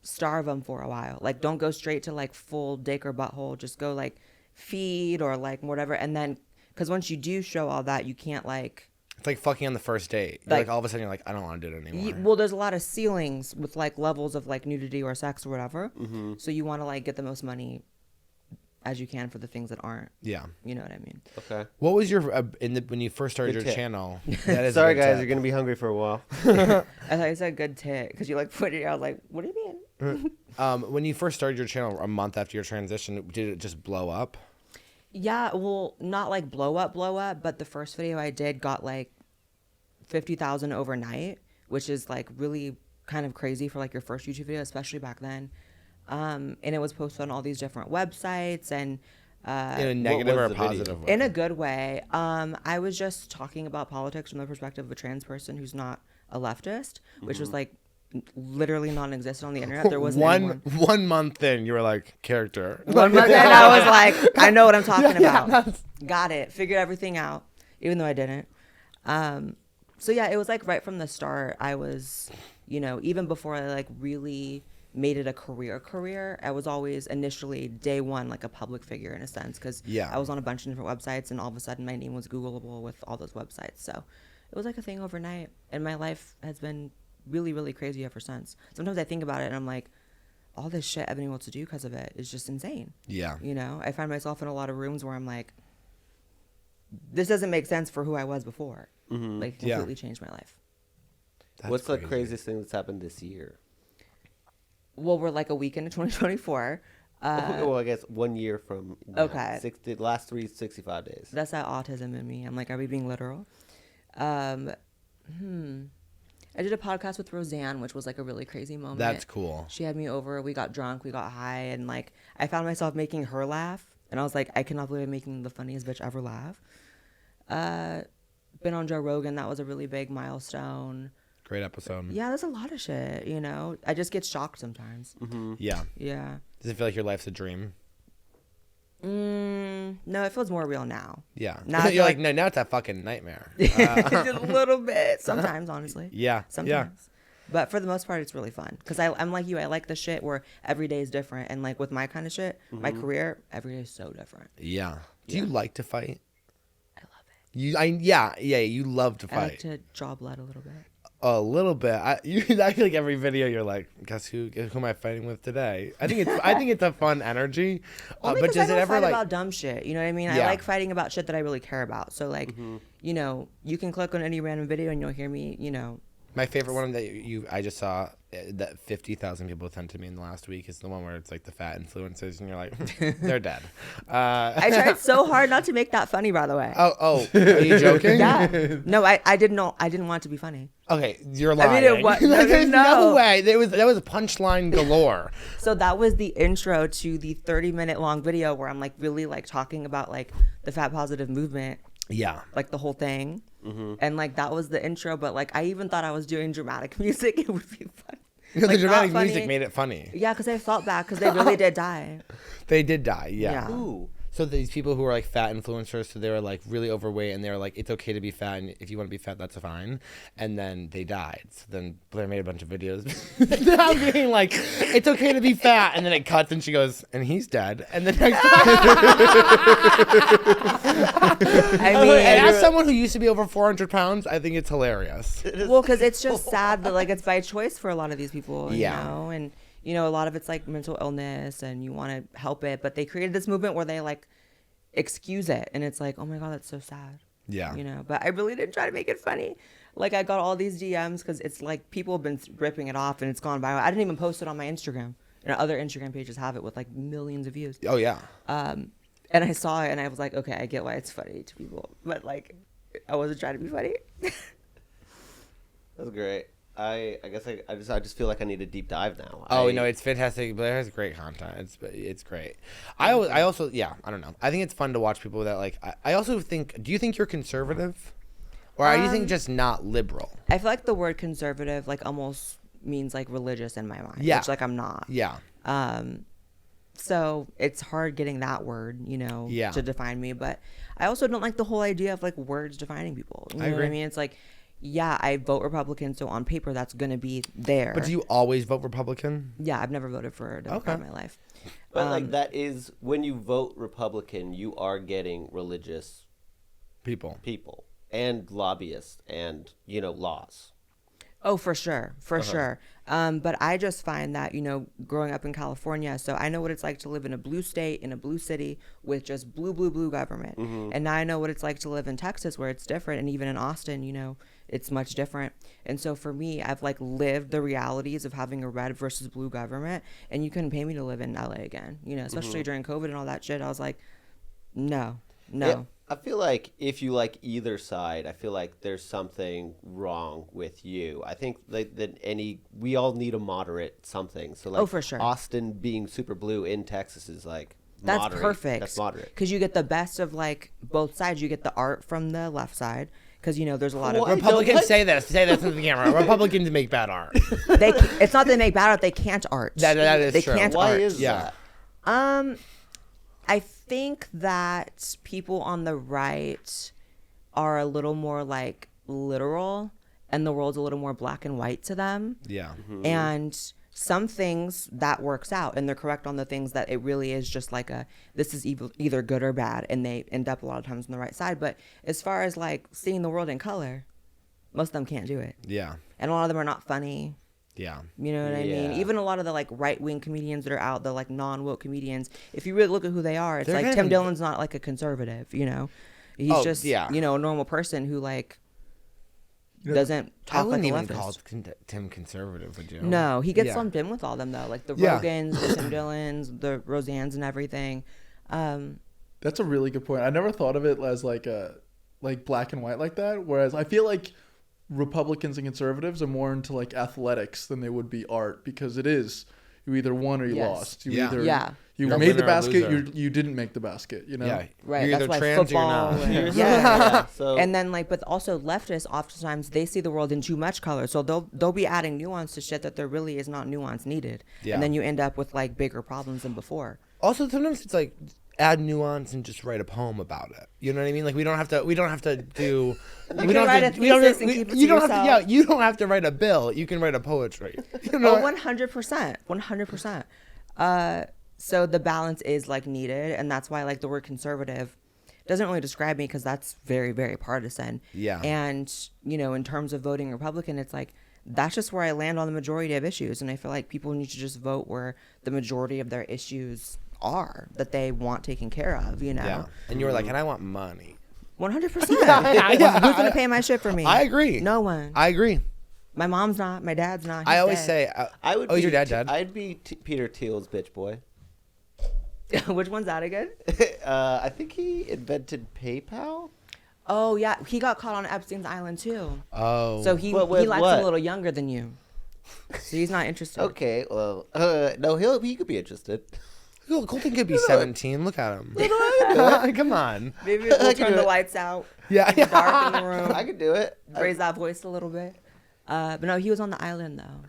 starve them for a while. Like, don't go straight to like full dick or butthole. Just go like feed or like whatever, and then because once you do show all that, you can't like. It's like fucking on the first date. You're Like- like all of a sudden you're like, I don't want to do it anymore. Well, there's a lot of ceilings with like levels of like nudity or sex or whatever. Mm-hmm. So you want to like get the most money as you can for the things that aren't. Yeah. You know what I mean? Okay. What was your when you first started Good your tip. channel? That is a Sorry good guys, tip. you're gonna be hungry for a while. I thought you said good tit because you like put it. I was like, what do you mean? When you first started your channel a month after your transition, did it just blow up? Yeah, well, not like blow up, but the first video I did got like 50,000 overnight, which is like really kind of crazy for like your first YouTube video, especially back then. And it was posted on all these different websites and In a negative or a was the video? positive way? in a good way. I was just talking about politics from the perspective of a trans person who's not a leftist, which was like literally non-existent on the internet. There wasn't anyone. 1 month in, you were like character. One month in, I was like, I know what I'm talking about. Got it. Figured everything out, even though I didn't. So yeah, it was like right from the start. I was, even before I like really made it a career, I was always initially day one like a public figure in a sense because Yeah. I was on a bunch of different websites and all of a sudden my name was Googleable with all those websites. So it was like a thing overnight, and my life has been really, really crazy ever since. Sometimes I think about it and I'm like, all this shit I've been able to do because of it is just insane. Yeah. I find myself in a lot of rooms where I'm like, this doesn't make sense for who I was before. Like, Yeah. completely changed my life. That's What's the crazy. craziest thing that's happened this year? Well, we're like a week into 2024. Well, I guess 1 year from now. Okay. 60, last 365 days. That's that autism in me. I'm like, are we being literal? I did a podcast with Roseanne, which was like a really crazy moment. That's cool. She had me over. We got drunk. We got high. And like, I found myself making her laugh. And I was like, I cannot believe I'm making the funniest bitch ever laugh. Been on Joe Rogan. That was a really big milestone. Great episode. Yeah, there's a lot of shit, I just get shocked sometimes. Yeah. Yeah. Does it feel like your life's a dream? No, it feels more real now. Yeah. Now I You're feel like, no, now it's a fucking nightmare. Just a little bit. Sometimes, honestly. Yeah. Sometimes. But for the most part, it's really fun. Because I'm like you. I like the shit where every day is different. And like with my kind of shit, my career, every day is so different. Yeah. Do you like to fight? I love it. You love to I like fight. to draw blood a little bit. A little bit. I feel like every video you're like, guess who am I fighting with today? I think it's a fun energy. Only But because does I it don't ever fight like about dumb shit. You know what I mean? I Yeah. like fighting about shit that I really care about. So like, you can click on any random video and you'll hear me, my favorite one that I just saw that 50,000 people sent to me in the last week is the one where it's like the fat influencers and you're like, they're dead. I tried so hard not to make that funny, by the way. Oh, are you joking? Yeah. No, I didn't know. I didn't want it to be funny. Okay, you're I lying. mean, it was- no, There's no. no way. That was a punchline galore. So that was the intro to the 30-minute long video where I'm like really like talking about like the fat positive movement, Yeah. like the whole thing. And like that was the intro, but like I even thought I was doing dramatic music. It would be fun. The Like, not dramatic funny. music made it funny. Yeah, because I felt bad because they really did die. They did die, yeah. Yeah. Ooh. So these people who are like fat influencers, so they were like really overweight, and they were like, it's okay to be fat, and if you want to be fat, that's fine. And then they died. So then Blaire made a bunch of videos now being like, it's okay to be fat, and then it cuts, and she goes, and he's dead. And then next I and mean, as someone who used to be over 400 pounds, I think it's hilarious. well, because it's just sad that like it's by choice for a lot of these people, Yeah. you know, and a lot of it's like mental illness and you want to help it, but they created this movement where they like excuse it, and it's like, oh my god, that's so sad. Yeah. But I really didn't try to make it funny. Like I got all these DMs because it's like people have been ripping it off and it's gone viral. I didn't even post it on my Instagram, and other Instagram pages have it with like millions of views. Oh, yeah. And I saw it and I was like, okay, I get why it's funny to people, but like I wasn't trying to be funny. That's great. I guess I just feel like I need a deep dive now. Oh no, it's fantastic. Blaire has great content. It's great. I also I don't know. I think it's fun to watch people that like. I also think. Do you think you're conservative? Or are you think just not liberal? I feel like the word conservative like almost means like religious in my mind. Yeah. Which like I'm not. Yeah. So it's hard getting that word, Yeah. to define me. But I also don't like the whole idea of like words defining people. You know what agree. I mean? It's like, yeah, I vote Republican, so on paper that's gonna be there. But do you always vote Republican? Yeah, I've never voted for a Democrat Okay. in my life. But like that is when you vote Republican, you are getting religious People. people and lobbyists and laws. Oh, for sure. For sure. But I just find that, growing up in California, so I know what it's like to live in a blue state, in a blue city with just blue, blue, blue government. And now I know what it's like to live in Texas where it's different. And even in Austin, it's much different. And so for me, I've like lived the realities of having a red versus blue government. And you couldn't pay me to live in LA again, especially during COVID and all that shit. I was like, no. Yeah, I feel like if you like either side, I feel like there's something wrong with you. I think that we all need a moderate something. So like, Oh, for sure. Austin being super blue in Texas is like That's moderate. perfect. That's moderate. Because you get the best of like both sides. You get the art from the left side. Because there's a lot of What? Republicans say this into the camera. Republicans make bad art. it's not they make bad art, they can't art. That is they true. can't Why art. is Yeah. that? I think that people on the right are a little more like literal and the world's a little more black and white to them. Yeah. And some things that works out and they're correct on the things that it really is just like this is either good or bad, and they end up a lot of times on the right side. But as far as like seeing the world in color, most of them can't do it. Yeah. And a lot of them are not funny. Yeah. You know what I mean? Yeah. Even a lot of the like right-wing comedians that are out, the like non-woke comedians, if you really look at who they are, it's They're like kind Tim of- Dillon's not like a conservative, He's Oh, just, yeah. a normal person who like doesn't I talk like wouldn't a even leftist. call Tim conservative, would you? No, he gets Yeah. lumped in with all them though, like the Yeah. Rogans, the Tim Dillons, the Roseannes and everything. That's a really good point. I never thought of it as like black and white like that. Whereas I feel like Republicans and conservatives are more into like athletics than they would be art, because it is you either won or you Yes. lost. You Yeah. either Yeah. you You're a made the winner or a basket, loser. you didn't make the basket. Yeah. Right, You're that's either why trans or you're football not. and- Yeah. So And then like, but also leftists oftentimes they see the world in too much color, so they'll be adding nuance to shit that there really is not nuance needed, Yeah. and then you end up with like bigger problems than before. Also, sometimes it's like add nuance and just write a poem about it. You know what I mean? Like we don't have to do. We don't can have write to. a We don't. thesis and keep it You to don't have to. Yeah, yourself. you don't have to write a bill. You can write a poetry. You know? Oh, 100%, 100%. So the balance is like needed, and that's why like the word conservative doesn't really describe me, because that's very, very partisan. Yeah. And in terms of voting Republican, it's like that's just where I land on the majority of issues, and I feel like people need to just vote where the majority of their issues are that they want taken care of. Yeah. And you were like, and I want money. 100%. Yeah. Who's gonna pay my shit for me? I agree. No one. I agree. My mom's not. My dad's not. I He's always dead. say. I would. Oh, be your dad dead? I'd be Peter Thiel's bitch boy. Which one's that again? I think he invented PayPal. Oh yeah, he got caught on Epstein's island too. Oh. So he But with likes what? a little younger than you. So he's not interested. Okay, well, no, he could be interested. Look, Colton could be 17. Look at him. Come on. Maybe we'll can turn do the it. lights out. Yeah. Dark in the room. I could do it. Raise that voice a little bit. But no, he was on the island though.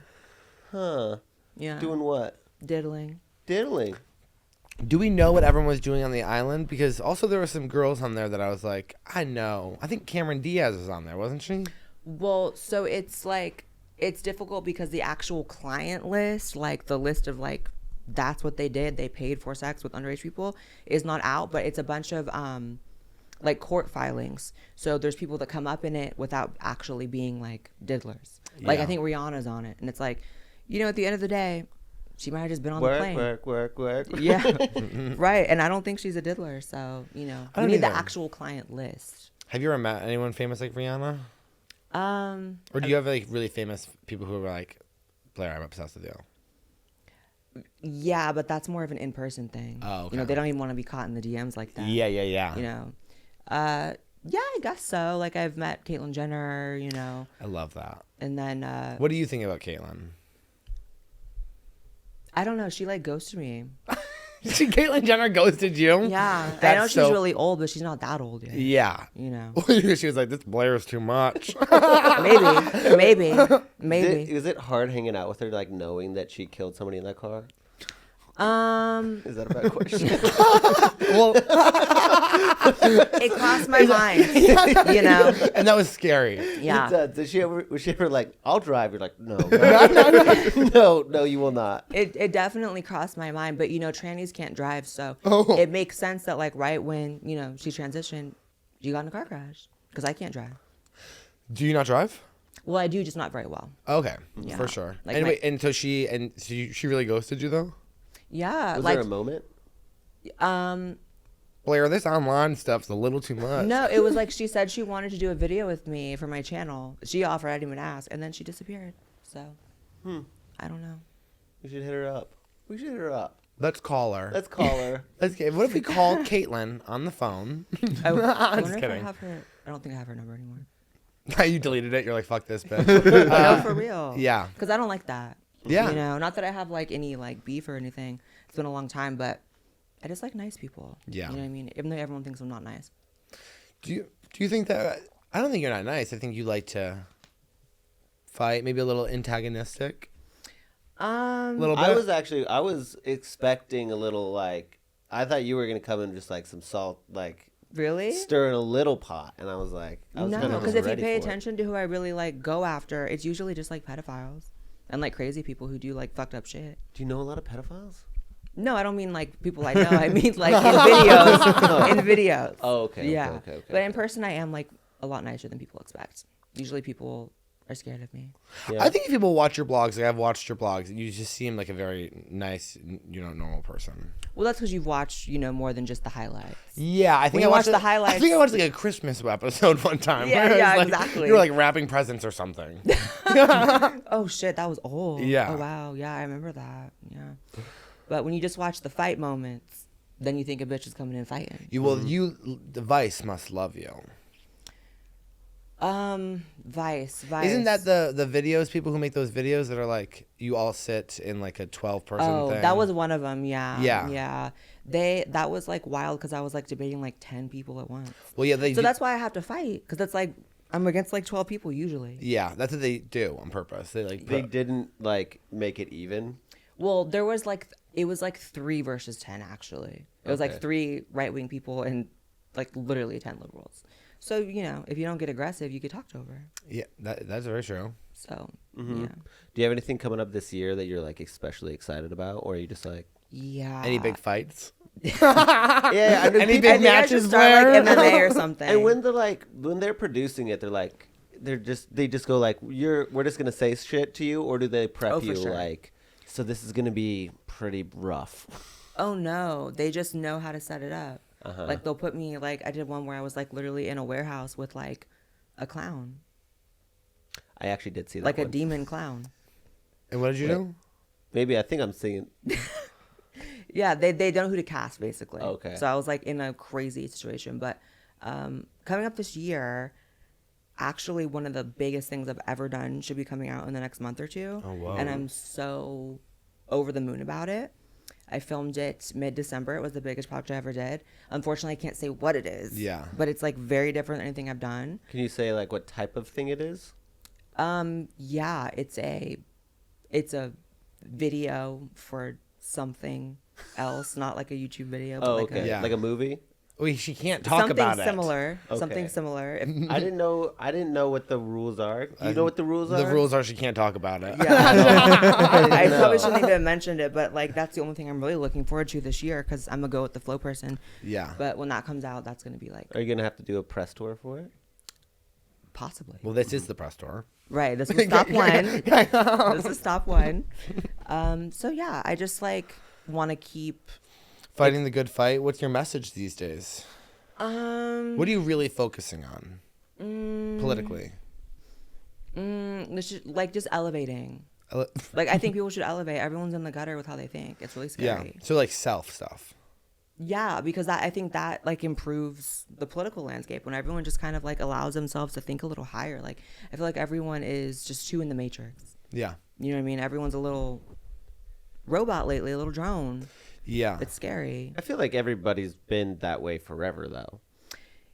Huh? Yeah. Doing what? diddling. Diddling. Do we know what everyone was doing on the island? Because also there were some girls on there that I was like, I know. I think Cameron Diaz was on there, wasn't she? Well, so it's like it's difficult because the actual client list, like the list of like that's what they did, they paid for sex with underage people, is not out, but it's a bunch of like court filings. So there's people that come up in it without actually being like diddlers. Like Yeah. I think Rihanna's on it, and it's like, you know, at the end of the day, she might have just been on the plane. Work. Yeah, right. And I don't think she's a diddler, so you know, I we don't need the either. actual client list. Have you ever met anyone famous like Rihanna? Or do you have like really famous people who are like, Blaire, I'm obsessed with you? Yeah, but that's more of an in-person thing. Oh, You know, okay. they don't even want to be caught in the DMs like that. Yeah. You know, yeah, I guess so. Like I've met Caitlyn Jenner, you know, I love that. and then What do you think about Caitlyn? I don't know. She like ghosted me. Caitlyn Jenner ghosted you? Yeah, I That's know she's so- really old, but she's not that old yet. Yeah. You know, She was like, this Blaire's too much. maybe. Is it hard hanging out with her, like knowing that she killed somebody in that car? Is that a bad question? Well, It crossed my mind. You know. and that was scary. Yeah. Was she ever like, I'll drive? You're like, no, no, you will not. It definitely crossed my mind, but you know, trannies can't drive, so Oh. it makes sense that like right when you know she transitioned, you got in a car crash because I can't drive. Do you not drive? Well, I do, just not very well. Okay, Yeah. for sure. Like Anyway, my- and so she really ghosted you though? Yeah, Was like there a moment? Blaire, this online stuff's a little too much. no, it was like she said she wanted to do a video with me for my channel. She offered, I didn't even ask, and then she disappeared. So, I don't know. We should hit her up. Let's call her. Let's call her. What if we call Caitlyn on the phone? I I'm wonder just if I kidding. have her. I don't think I have her number anymore. You deleted it. You're like, fuck this bitch. No, for real. yeah. Because I don't like that. Yeah. You know, not that I have like any like beef or anything. It's been a long time, but I just like nice people. Yeah. You know what I mean? Even though everyone thinks I'm not nice. Do you think that? I don't think you're not nice. I think you like to fight, maybe a little antagonistic. A little bit. I was expecting a little like, I thought you were gonna come in just like some salt, like Really? stirring a little pot, and I was like, I was No, kinda because just if you ready pay for it. attention to who I really like go after, it's usually just like pedophiles and like crazy people who do like fucked up shit. Do you know a lot of pedophiles? No, I don't mean like people I know. I mean like in videos. In videos. Oh, okay. Yeah. Okay. But in person, I am like a lot nicer than people expect. Usually people are scared of me. Yeah. I think if people watch your blogs, like I've watched your blogs, you just seem like a very nice, normal person. Well, that's because you've watched, more than just the highlights. Yeah, I think When I you watched watch the highlights- I think I watched like a Christmas episode one time. Yeah, where it yeah, was, like, exactly. You were like wrapping presents or something. Oh shit, that was old. Yeah. Oh wow, yeah, I remember that. Yeah. But when you just watch the fight moments, then you think a bitch is coming in fighting. The Vice must love you. Vice. Isn't that the videos? People who make those videos that are like you all sit in like a 12-person Oh, thing. that was one of them. Yeah. Yeah. Yeah. That was like wild because I was like debating like 10 people at once. Well, yeah, So that's why I have to fight because that's like I'm against like 12 people usually. Yeah, that's what they do on purpose. They didn't like make it even. Well, there was like it was like 3 versus 10 actually. It was Okay. like 3 right-wing people and like literally 10 liberals. So if you don't get aggressive, you get talked over. Yeah, that's very true. So yeah. Do you have anything coming up this year that you're like especially excited about, or are you just like, Yeah. Any big fights? yeah, I mean, Any people- I big think I matches, should start like Blaire? MMA or something. And when they're producing it, they just go like, we're just gonna say shit to you, or do they prep Oh, for you sure. like, so this is gonna be pretty rough? Oh no, they just know how to set it up. Uh-huh. Like they'll put me like I did one where I was like literally in a warehouse with like a clown, I actually did see that. like a one. demon clown. And what did you do? Maybe I think I'm seeing. Yeah, they don't know who to cast basically. Okay. So I was like in a crazy situation, but coming up this year, actually one of the biggest things I've ever done should be coming out in the next month or two. Oh, wow. And I'm so over the moon about it. I filmed it mid-December. It was the biggest project I ever did. Unfortunately, I can't say what it is. Yeah. But it's like very different than anything I've done. Can you say like what type of thing it is? Yeah, it's a video for something else, not like a YouTube video, but Oh, like okay, Yeah. like a movie. Well, she can't talk something about similar. Okay. Something similar. I didn't know what the rules are. Do you know what the rules it. are? The rules are she can't talk about it. Yeah, I No. probably shouldn't even mentioned it, but like that's the only thing I'm really looking forward to this year because I'm a go with the flow person. Yeah. But when that comes out, that's gonna be like Are you gonna have to do a press tour for it? possibly Well, this is the press tour. right. This was stop one. This is stop one. So yeah, I just like want to keep. Fighting the good fight. What's your message these days? What are you really focusing on politically? Like just elevating. Like I think people should elevate. Everyone's in the gutter with how they think. It's really Yeah. scary. So like self stuff. Yeah, because I think that like improves the political landscape when everyone just kind of like allows themselves to think a little higher. Like I feel like everyone is just too in the matrix. Yeah. You know what I mean? Everyone's a little robot lately, a little drone. Yeah. It's scary. I feel like everybody's been that way forever, though.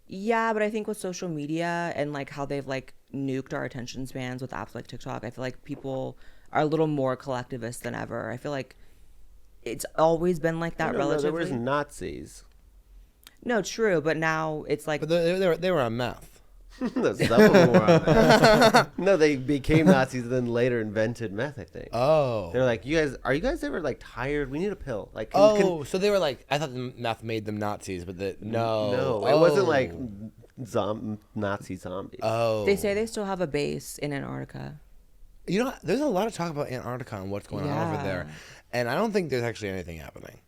Yeah, but I think with social media and like how they've like nuked our attention spans with apps like TikTok, I feel like people are a little more collectivist than ever. I feel like it's always been like that No, relatively. there was Nazis. No, true, but now it's like But they were on meth. No, some of them were on meth. No, they became Nazis and then later invented meth, I think. Oh. They're like, are you guys ever like tired? We need a pill. Like, So they were like, I thought the meth made them Nazis, but no. No, it wasn't like Nazi zombies. Oh. they say they still have a base in Antarctica. You know, there's a lot of talk about Antarctica and what's going on over Yeah. there. And I don't think there's actually anything happening.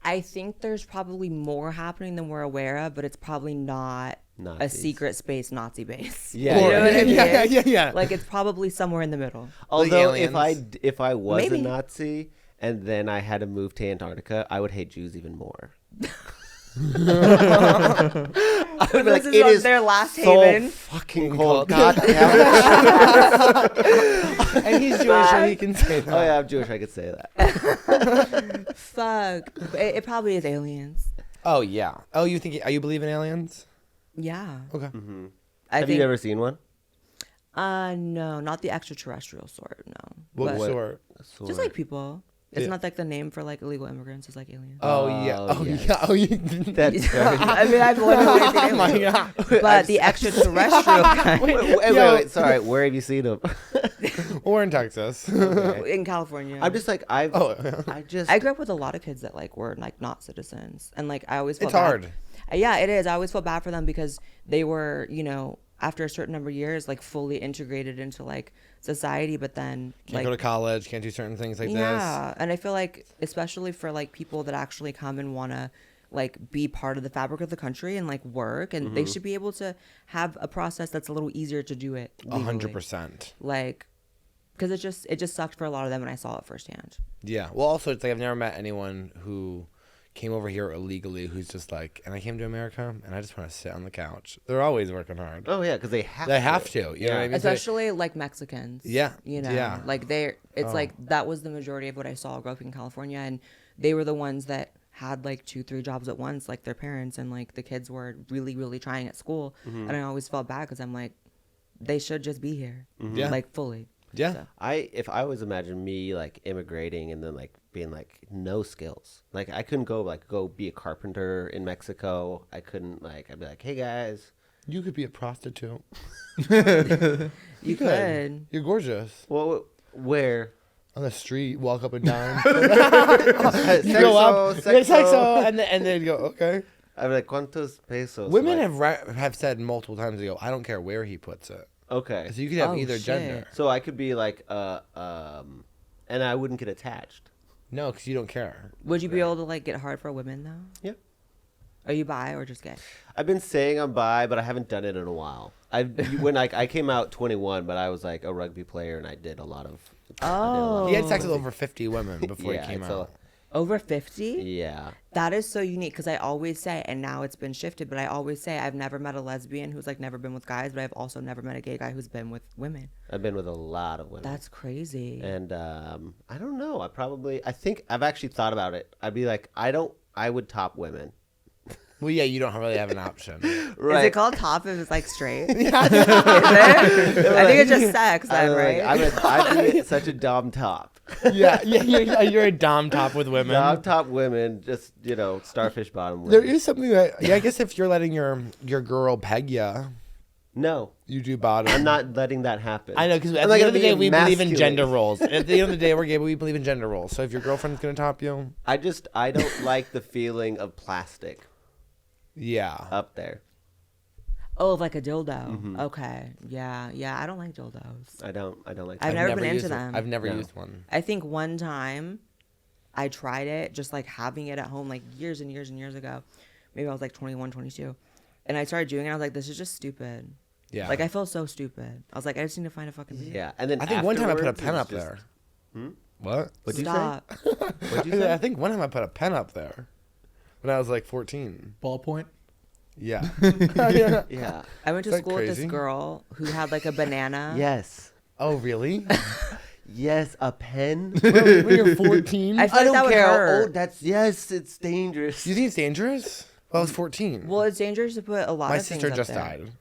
I think there's probably more happening than we're aware of, but it's probably not a Nazis. secret space Nazi base. Yeah. You know what I mean? Yeah. Like it's probably somewhere in the middle. Although aliens. if I was Maybe. a Nazi and then I had to move to Antarctica, I would hate Jews even more. I would be like, This is it on is their last so haven." fucking cold. God damn it. And he's Jewish, so he can say that. Oh yeah, I'm Jewish. I could say that. Fuck. It probably is aliens. Oh, yeah. Oh, you believe in aliens? Yeah. Okay. I Have think, you ever seen one? no, not the extraterrestrial sort, no. What But sort? just like people. It's Yeah. not like the name for like illegal immigrants. It's like aliens. Oh, yeah. Oh, Oh, yes. yeah. Oh, yeah. That's very... I mean, I've literally seen Oh, my aliens. God. But the extraterrestrial kind wait. Sorry, where have you seen them? We're in Texas. in California. I'm just like I grew up with a lot of kids that like were like not citizens, and like I always felt It's bad. hard. Yeah, it is. I always felt bad for them because they were, you know, after a certain number of years, like fully integrated into like society, but then Can't like go to college, can't do certain things like yeah, and I feel like especially for like people that actually come and want to like be part of the fabric of the country and like work, and they should be able to have a process that's a little easier to do it. this. Legally. 100%. Like, because it just sucked for a lot of them, and I saw it firsthand. Yeah. Well, also, it's like I've never met anyone who came over here illegally who's just like, and I came to America and I just want to sit on the couch. They're always working hard. Oh yeah, because they have. They have to. You know what I mean? So- Especially like Mexicans. Yeah, You know, yeah. like it's like that was the majority of what I saw growing up in California. And they were the ones that had like 2-3 jobs at once, like their parents. And like the kids were really, really trying at school. And I always felt bad because I'm like, they should just be here. Yeah. Like fully. Yeah. So, If I was imagine me like immigrating and then like being like no skills, like I couldn't go be a carpenter in Mexico. I couldn't I'd be like, hey guys, You could be a prostitute. you could. You're gorgeous. well, where? On the street, walk up and down. Sexo, You go up, sexo. "Yeah, sexo," and then you go, okay. I'd be like, ¿cuántos pesos? Women Like, have said multiple times, they go, I don't care where he puts it. okay. So you could have Oh, either shit. gender. So I could be like, and I wouldn't get attached. No, because you don't care. Would you be able to like get hard for women though? Yeah. Are you bi or just gay? I've been saying I'm bi, but I haven't done it in a while. I came out 21, but I was like a rugby player and I did a lot of. Oh. He had sex with over 50 women before Yeah, he came it's a- out. Over 50? Yeah. That is so unique because I always say, and now it's been shifted, but I always say I've never met a lesbian who's like never been with guys, but I've also never met a gay guy who's been with women. I've been with a lot of women. That's crazy. And I don't know. I think I've actually thought about it. I'd be like, I would top women. Well, yeah, you don't really have an option. Is it called top if it's like straight? Is it? I think it's just sex then, right? I'd be such a dom top. yeah, you're a dom top with women. Dom top women, just, starfish bottom There women. is something that, yeah, I guess if you're letting your girl peg ya, No, you do bottom. I'm not letting that happen. I know, because at I'm the not end of the gonna day, be we believe in emasculated. gender roles. At the end of the day, we're gay, but we believe in gender roles. So if your girlfriend's going to top you, I don't like the feeling of plastic yeah. up there. Oh, like a dildo. Mm-hmm. Okay. Yeah. I don't like dildos. I don't like I've that. never been used into one. them. I've never No. used one. I think one time I tried it, just like having it at home, like years and years and years ago. Maybe I was like 21, 22. And I started doing it. I was like, this is just stupid. Yeah. Like, I feel so stupid. I was like, I just need to find a fucking video. Yeah, and then I think one time I put a afterwards, pen it's up just- there. What? What'd you say? Stop. What'd you say? I think one time I put a pen up there when I was like 14. Ballpoint. Yeah. Yeah. I went to Is that school with crazy? this girl who had like a banana. Yes. Oh, really? Yes, a pen. When you're 14? I feel I like that don't would care how hurt. old. That's it's dangerous. You think it's dangerous? Well, I was 14. Well, it's dangerous to put a lot My of things sister up just there. died.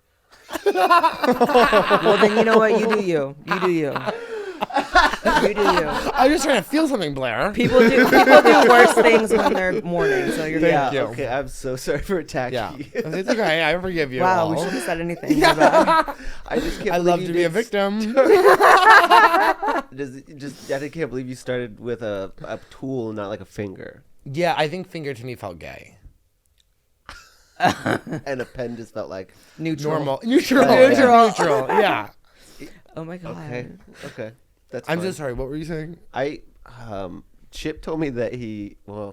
Well, then you know what? You do you. You do you. You do you. I'm just trying to feel something, Blaire. People do worse things when they're mourning. So you're Yeah. you. Okay. I'm so sorry for attacking Yeah. you. It's okay. I forgive you. wow. all. We shouldn't have said anything. My bad. I just can't. I believe love you to be a did victim. I can't believe you started with a tool, not like a finger, Yeah, I think finger to me felt gay. and a pen just felt like Neutral. Normal. Neutral. Oh, yeah. Neutral. Yeah. Oh my god. okay. That's. I'm fine. so sorry. What were you saying? Chip told me that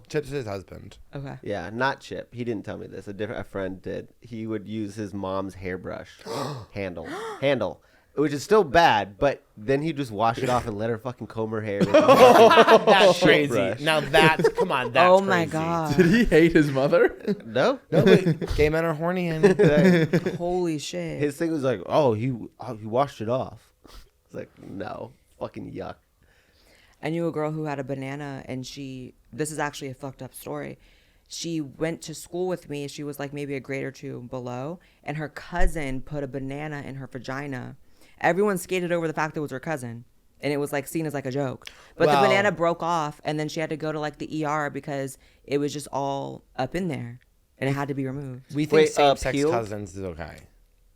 Chip's his husband. Okay. yeah, not Chip. He didn't tell me this. A friend did. He would use his mom's hairbrush handle, which is still bad. But then he'd just wash it off and let her fucking comb her hair. With his That's Shit crazy. brush. Now that's come on. That's Oh my crazy. god. Did he hate his mother? no, No, but gay men are horny and Holy shit. his thing was like, oh, he washed it off. It's like, no, fucking yuck. I knew a girl who had a banana, and this is actually a fucked up story. She went to school with me. She was like maybe a grade or two below, and her cousin put a banana in her vagina. Everyone skated over the fact that it was her cousin, and it was like seen as like a joke. But Wow. the banana broke off, and then she had to go to like the ER because it was just all up in there, and it had to be removed. we think Wait, same-sex peeled? cousins is okay.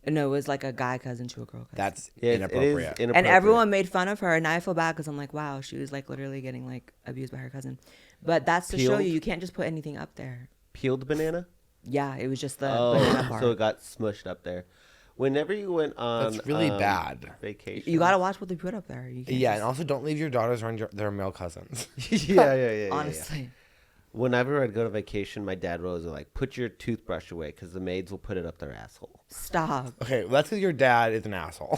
No, it was like a guy cousin to a girl cousin. That's Yeah, inappropriate. And everyone made fun of her, and now I feel bad because I'm like, wow, she was like literally getting like abused by her cousin. But that's to show Peeled? you can't just put anything up there. Peeled banana. Yeah, it was just the banana part. So it got smushed up there. Whenever you went on, That's really bad. vacation. You gotta watch what they put up there. You can't Yeah, and just- also don't leave your daughters around their male cousins. yeah. honestly. Whenever I'd go to vacation, my dad would always like, put your toothbrush away because the maids will put it up their asshole. Stop. Okay, well, that's because your dad is an asshole.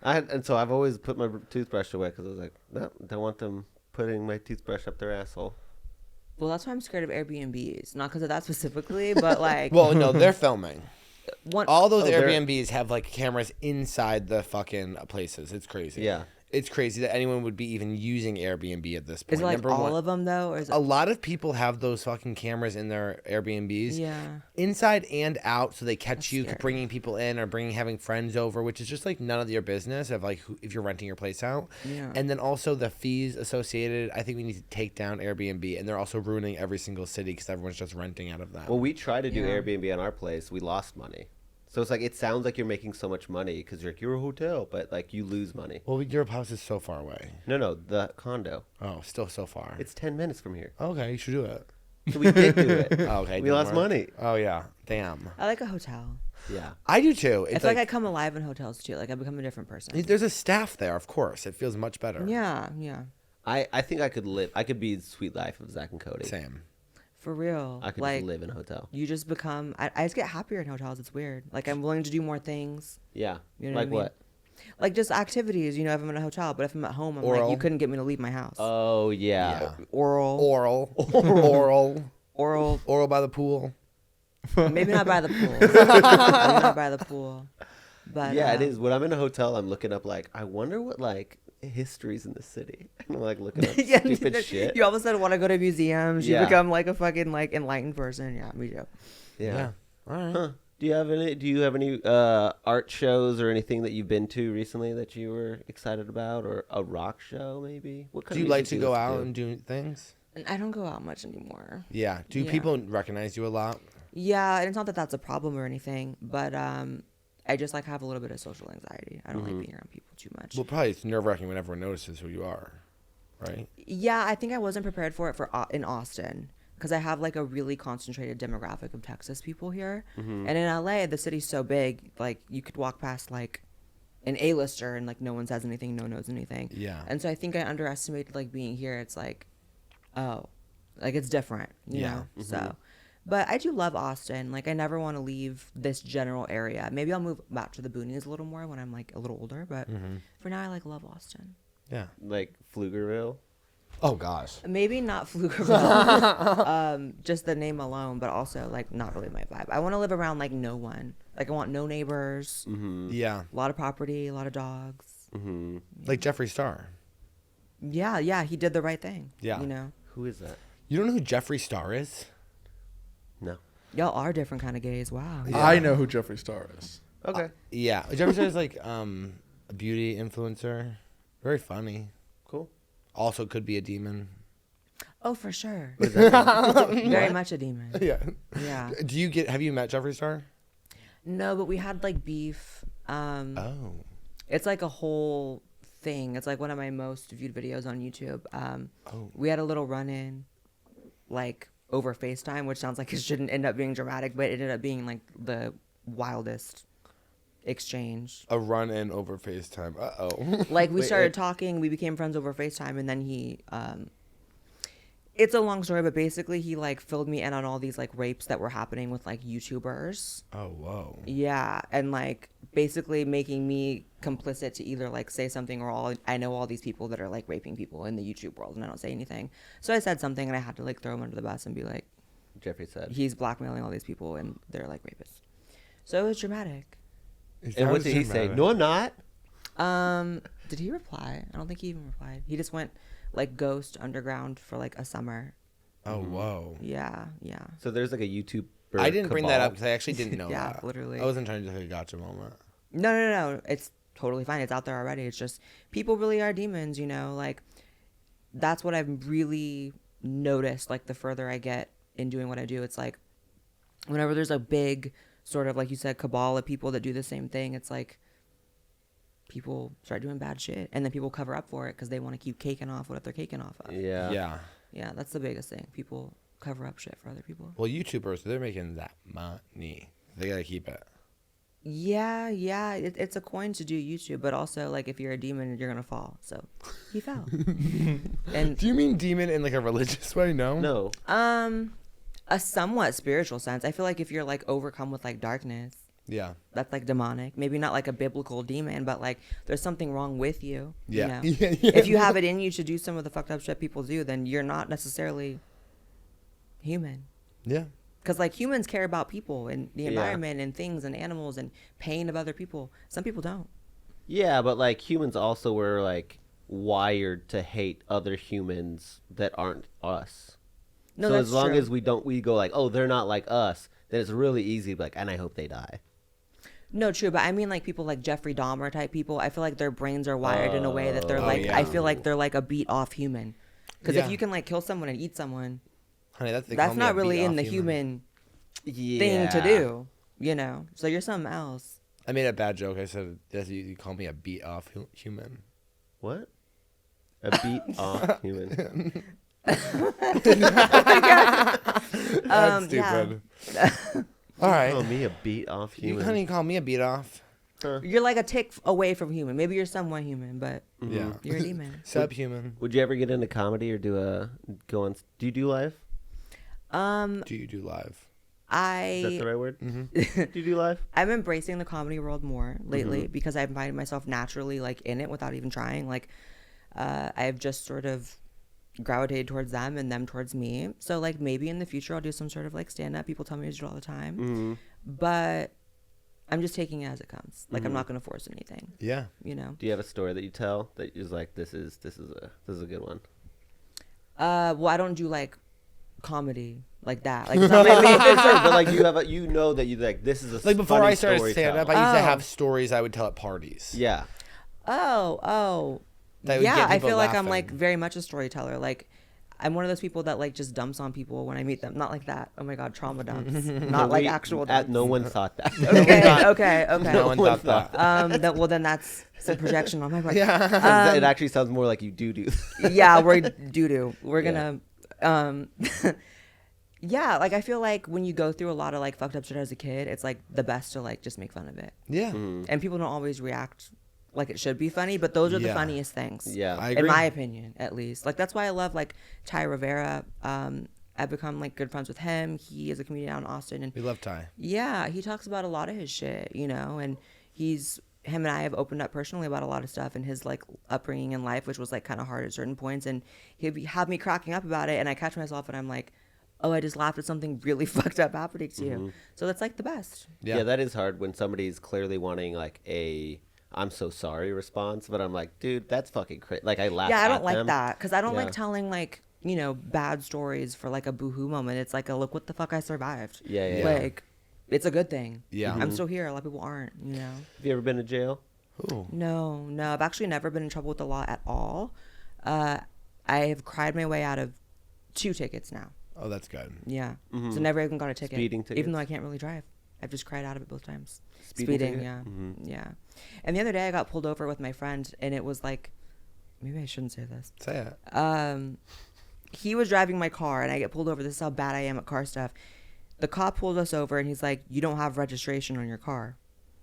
And so I've always put my toothbrush away because I was like, no, don't want them putting my toothbrush up their asshole. Well, that's why I'm scared of Airbnbs. Not because of that specifically, but like Well, no, they're filming. one. All those they're- Airbnbs have like cameras inside the fucking places. It's crazy. Yeah. It's crazy that anyone would be even using Airbnb at this point. Is it like Number all one, of them though, or is it? a lot of people have those fucking cameras in their Airbnbs. Yeah. Inside and out, so they catch That's you scary. bringing people in or having friends over, which is just like none of your business of like if you're renting your place out. Yeah. And then also the fees associated. I think we need to take down Airbnb, and they're also ruining every single city because everyone's just renting out of them. Well, we tried to do Yeah. Airbnb on our place. We lost money. So it's like, it sounds like you're making so much money because you're a hotel, but like you lose money. Well, your house is so far away. No, the condo. Oh, still so far. It's 10 minutes from here. Okay, you should do it. So we did do it. Oh, okay, We don't lost worry. money. Oh yeah, damn. I like a hotel. Yeah. I do too. I It's feel like I come alive in hotels too. Like I become a different person. there's a staff there, of course. It feels much better. Yeah. I think I could be the sweet life of Zach and Cody. Same. For real. I could like just live in a hotel. you just become. I just get happier in hotels. It's weird. Like I'm willing to do more things. Yeah. You know like what I mean? what? Like just activities, if I'm in a hotel, but if I'm at home, I'm like, Oral. you couldn't get me to leave my house. Oh, yeah. Oral, Oral by the pool. maybe not by the pool. Maybe not by the pool. But Yeah, it is. When I'm in a hotel, I'm looking up, like, I wonder what, like, history's in the city. And I'm, like, looking up stupid shit. You all of a sudden want to go to museums. You Yeah. become like a fucking like enlightened person. Yeah, me too. Yeah. All right. Huh. Do you have any art shows or anything that you've been to recently that you were excited about, or a rock show maybe? What kind Do you of like music to do go listen out to? and do things? And I don't go out much anymore. Yeah. Do Yeah. people recognize you a lot? Yeah, and it's not that that's a problem or anything, but I just like have a little bit of social anxiety. I don't like being around people too much. Well, probably it's nerve-wracking when everyone notices who you are, right? Yeah, I think I wasn't prepared for it in Austin because I have like a really concentrated demographic of Texas people here, and in LA the city's so big, like you could walk past like an A-lister and like no one says anything, no one knows anything. Yeah. And so I think I underestimated like being here. It's like, oh, like it's different, you Yeah. know. So, but I do love Austin. Like I never want to leave this general area. Maybe I'll move back to the boonies a little more when I'm like a little older. But for now, I like love Austin. Yeah. Like Pflugerville? Oh gosh. Maybe not Pflugerville, just the name alone, but also like not really my vibe. I want to live around like no one. Like I want no neighbors, Yeah. a lot of property, a lot of dogs. Like Jeffree Star. Yeah, he did the right thing. Yeah. You know, Who is that? You don't know who Jeffree Star is? No. y'all are different kind of gays. Wow. I know who Jeffree Star is. Okay. Yeah. Jeffree Star is like a beauty influencer. Very funny. Cool. Also could be a demon. Oh, for sure. What does that mean? Very much a demon. Yeah. Yeah. Have you met Jeffree Star? No, but we had like beef. Oh. It's like a whole thing. It's like one of my most viewed videos on YouTube. We had a little run-in, like over FaceTime, which sounds like it shouldn't end up being dramatic, but it ended up being like the wildest exchange. A run-in over FaceTime. Uh-oh. Like we Wait, started talking, we became friends over FaceTime, and then he it's a long story, but basically he like filled me in on all these like rapes that were happening with like YouTubers. Oh, whoa. Yeah, and like basically making me complicit to either like say something or I know all these people that are like raping people in the YouTube world and I don't say anything. So I said something and I had to like throw him under the bus and be like, Jeffree said. he's blackmailing all these people and they're like rapists. So it was dramatic. And what did he say? No, I'm not. Did he reply? I don't think he even replied. He just went like ghost underground for like a summer. Oh, whoa. Yeah. So there's like a YouTuber. I didn't bring that cabal. up because I actually didn't know Yeah, that. literally. I wasn't trying to do like a gotcha moment. No. It's totally fine. It's out there already. It's just people really are demons, you know? Like that's what I've really noticed. Like the further I get in doing what I do, it's like whenever there's a big sort of, like you said, cabal of people that do the same thing, it's like people start doing bad shit and then people cover up for it because they want to keep caking off what they're caking off of. Yeah. Yeah, that's the biggest thing. People cover up shit for other people. Well, YouTubers, they're making that money. They got to keep it. Yeah, it's a coin to do YouTube, but also like if you're a demon, you're gonna fall. So he fell. And Do you mean demon in like a religious way? No. No. a somewhat spiritual sense. I feel like if you're like overcome with like darkness, Yeah. that's like demonic. Maybe not like a biblical demon, but like there's something wrong with you. Yeah. You know? Yeah. If you have it in you to do some of the fucked up shit people do, then you're not necessarily human. Yeah. Because like humans care about people and the Yeah. environment and things and animals and pain of other people. Some people don't. Yeah, but like humans also were like wired to hate other humans that aren't us. No, so that's as long true. as we go like, oh, they're not like us, then it's really easy to be like, and I hope they die. No, true, but I mean like people like Jeffrey Dahmer type people. I feel like their brains are wired in a way that they're Oh, like, yeah. I feel like they're like a beat off human. Because Yeah. if you can like kill someone and eat someone, Honey, they call that's me not a really in beat-off the human Yeah. thing to do, you know? So you're something else. I made a bad joke. I said, you call me a beat-off human. What? A beat off human. That's Yeah. stupid. All right. Oh, me a beat off You human. honey call me a beat-off. You're like a tick away from human. Maybe you're somewhat human, but Yeah. you're a demon. Subhuman. Would you ever get into comedy or do you do live? Do you do live? Is that the right word? Mm-hmm. Do you do live? I'm embracing the comedy world more lately Mm-hmm. because I'm finding myself naturally like in it without even trying. Like I've just sort of gravitated towards them and them towards me. So like maybe in the future I'll do some sort of like stand up. People tell me to do it all the time, Mm-hmm. but I'm just taking it as it comes. Like I'm not going to force anything, Yeah. you know? Do you have a story that you tell that is like this is a good one? Well, I don't do like comedy like that. Like it's not my main Sure, but like you know that you like this is a Like before funny I started story stand up, tell. I used to Oh. have stories I would tell at parties. Yeah. Oh. That would Yeah, get I people feel like I'm laughing. like very much a storyteller. Like I'm one of those people that like just dumps on people when I meet them. Not like that. Oh my god, trauma dumps. Not like actual dumps. No one thought that. Okay. No one thought that. Then that's some projection on my part. Yeah. It actually sounds more like you do. Yeah, we're doo-doo. We're gonna yeah, like I feel like when you go through a lot of like fucked up shit as a kid, it's like the best to like just make fun of it. Yeah. And people don't always react like it should be funny, but those are the Yeah. funniest things. Yeah. I In agree. my opinion, at least. Like that's why I love like Ty Rivera. I've become like good friends with him. He is a comedian out in Austin, and We love Ty. yeah, he talks about a lot of his shit, you know, and him and I have opened up personally about a lot of stuff in his like upbringing in life, which was like kind of hard at certain points, and he'd have me cracking up about it, and I catch myself and I'm like, oh, I just laughed at something really fucked up happening to you. So that's like the best. Yeah. Yeah, that is hard when somebody's clearly wanting like a "I'm so sorry" response, but I'm like, dude, that's fucking crazy. Like I laugh. Yeah, I at don't like them. that because I don't Yeah. like telling like bad stories for like a boohoo moment. It's like a look what the fuck I survived. Yeah. Like it's a good thing. Yeah. I'm still here. A lot of people aren't. Have you ever been to jail? Ooh. No, I've actually never been in trouble with the law at all. I have cried my way out of 2 tickets now. Oh, that's good. Yeah. So never even got a ticket. Speeding Even though tickets? I can't really drive. I've just cried out of it both times. Speeding ticket? yeah. Yeah. And the other day I got pulled over with my friend and it was like, maybe I shouldn't say this. Say it. He was driving my car and I get pulled over. This is how bad I am at car stuff. The cop pulled us over and he's like, you don't have registration on your car.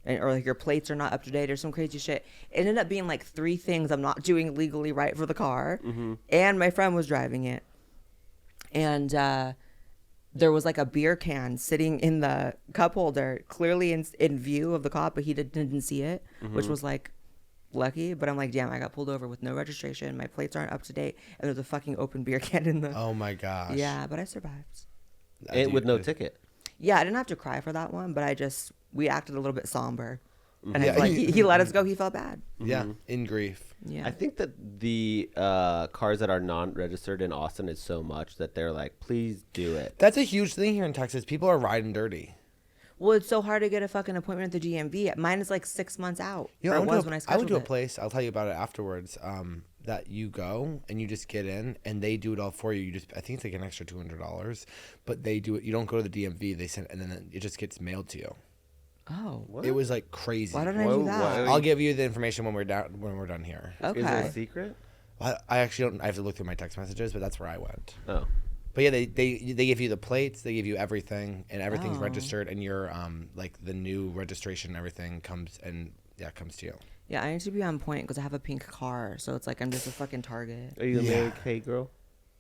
Or like your plates are not up to date or some crazy shit. It ended up being like 3 things I'm not doing legally right for the car. And my friend was driving it. And there was like a beer can sitting in the cup holder, clearly in view of the cop, but he didn't see it, which was like lucky. But I'm like, damn, I got pulled over with no registration. My plates aren't up to date. And there's a fucking open beer can in the. Oh my gosh. Yeah, but I survived. And with no ticket. Yeah, I didn't have to cry for that one, but we acted a little bit somber. And Yeah. it's like he let us go. He felt bad. Yeah. In grief. Yeah. I think that the cars that are non-registered in Austin is so much that they're like, please do it. That's a huge thing here in Texas. People are riding dirty. Well, it's so hard to get a fucking appointment at the DMV. Mine is like 6 months out. You know, Or I it went, was to when I I scheduled went to a it. place, I'll tell you about it afterwards, that you go and you just get in and they do it all for you. I think it's like an extra $200, but they do it. You don't go to the DMV. They send, and then it just gets mailed to you. Oh. It was like crazy. Why don't I do that? I'll give you the information when we're done here. Okay. Is it a secret? I actually don't. I have to look through my text messages, but that's where I went. Oh. But yeah, they give you the plates, they give you everything, and everything's Oh. registered, and your like the new registration, everything comes to you. Yeah, I need to be on point because I have a pink car, so it's like I'm just a fucking target. Are you a Mary Kay girl?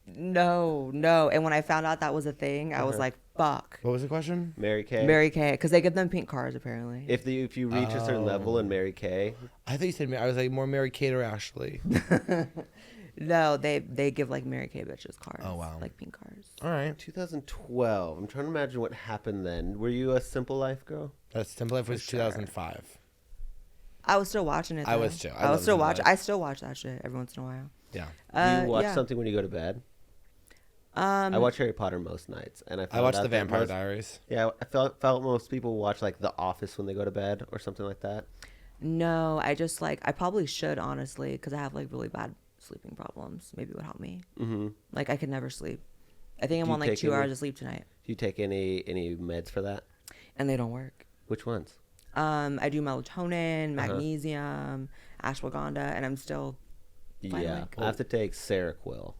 No. And when I found out that was a thing, I was like, fuck. What was the question? Mary Kay? Mary Kay, because they give them pink cars apparently. If you reach a certain level in Mary Kay, I thought you said I was like more Mary Kate or Ashley. No, they give like Mary Kay bitches cars. Oh, wow. Like pink cars. All right, 2012. I'm trying to imagine what happened then. Were you a Simple Life girl? that's Simple Life was 2005. I was still watching it. I though. was too. I I love was still Simple watching. Life. I still watch that shit every once in a while. Yeah, Do you watch yeah. something when you go to bed? I watch Harry Potter most nights, and I watched out The that Vampire most- Diaries. Yeah, I felt most people watch like The Office when they go to bed or something like that. No, I just like I probably should honestly because I have like really bad sleeping problems. Maybe it would help me. Mm-hmm. Like I could never sleep. I think I'm Do you on like take 2 any- hours of sleep tonight, Do you take any meds for that? and they don't work. Which ones? I do melatonin, magnesium, ashwagandha, and I'm still fine, Yeah, like- I have to take Seroquel.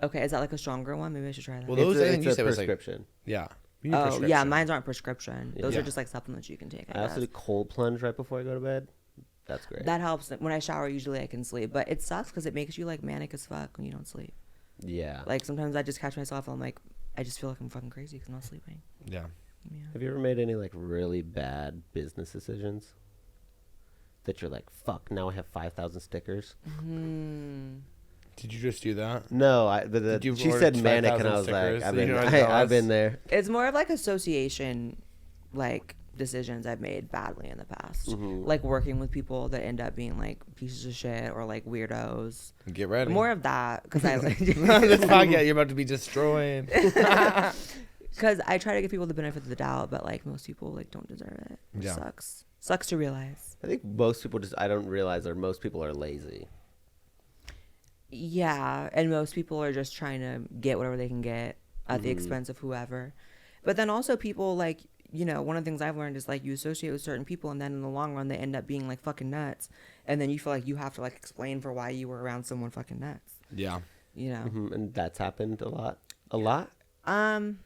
okay. Is that like a stronger one? Maybe I should try that. Well, those I think it's you a said was like prescription. yeah. You need Oh yeah, prescription. mine aren't prescription. Those Yeah. are just like supplements you can take. I also do cold plunge right before I go to bed. That's great. That helps. When I shower, usually I can sleep, but it sucks because it makes you like manic as fuck when you don't sleep. Yeah. Like sometimes I just catch myself and I'm like, I just feel like I'm fucking crazy because I'm not sleeping. Yeah. Yeah. Have you ever made any like really bad business decisions that you're like, fuck, now I have 5,000 stickers? Did you just do that? No, Did you she order said manic, 5,000 and I was stickers like, that you don't have to tell I've us? been there. It's more of like association, like decisions I've made badly in the past, like working with people that end up being like pieces of shit or like weirdos. Get ready. More of that because I this podcast, you're about to be destroyed. because I try to give people the benefit of the doubt, but like most people like don't deserve it. Which Yeah. sucks to realize. I think most people I don't realize most people are lazy. Yeah, and most people are just trying to get whatever they can get at the expense of whoever. But then also people like, one of the things I've learned is like you associate with certain people and then in the long run they end up being like fucking nuts. And then you feel like you have to like explain for why you were around someone fucking nuts. Yeah. And that's happened a lot. A lot? Maybe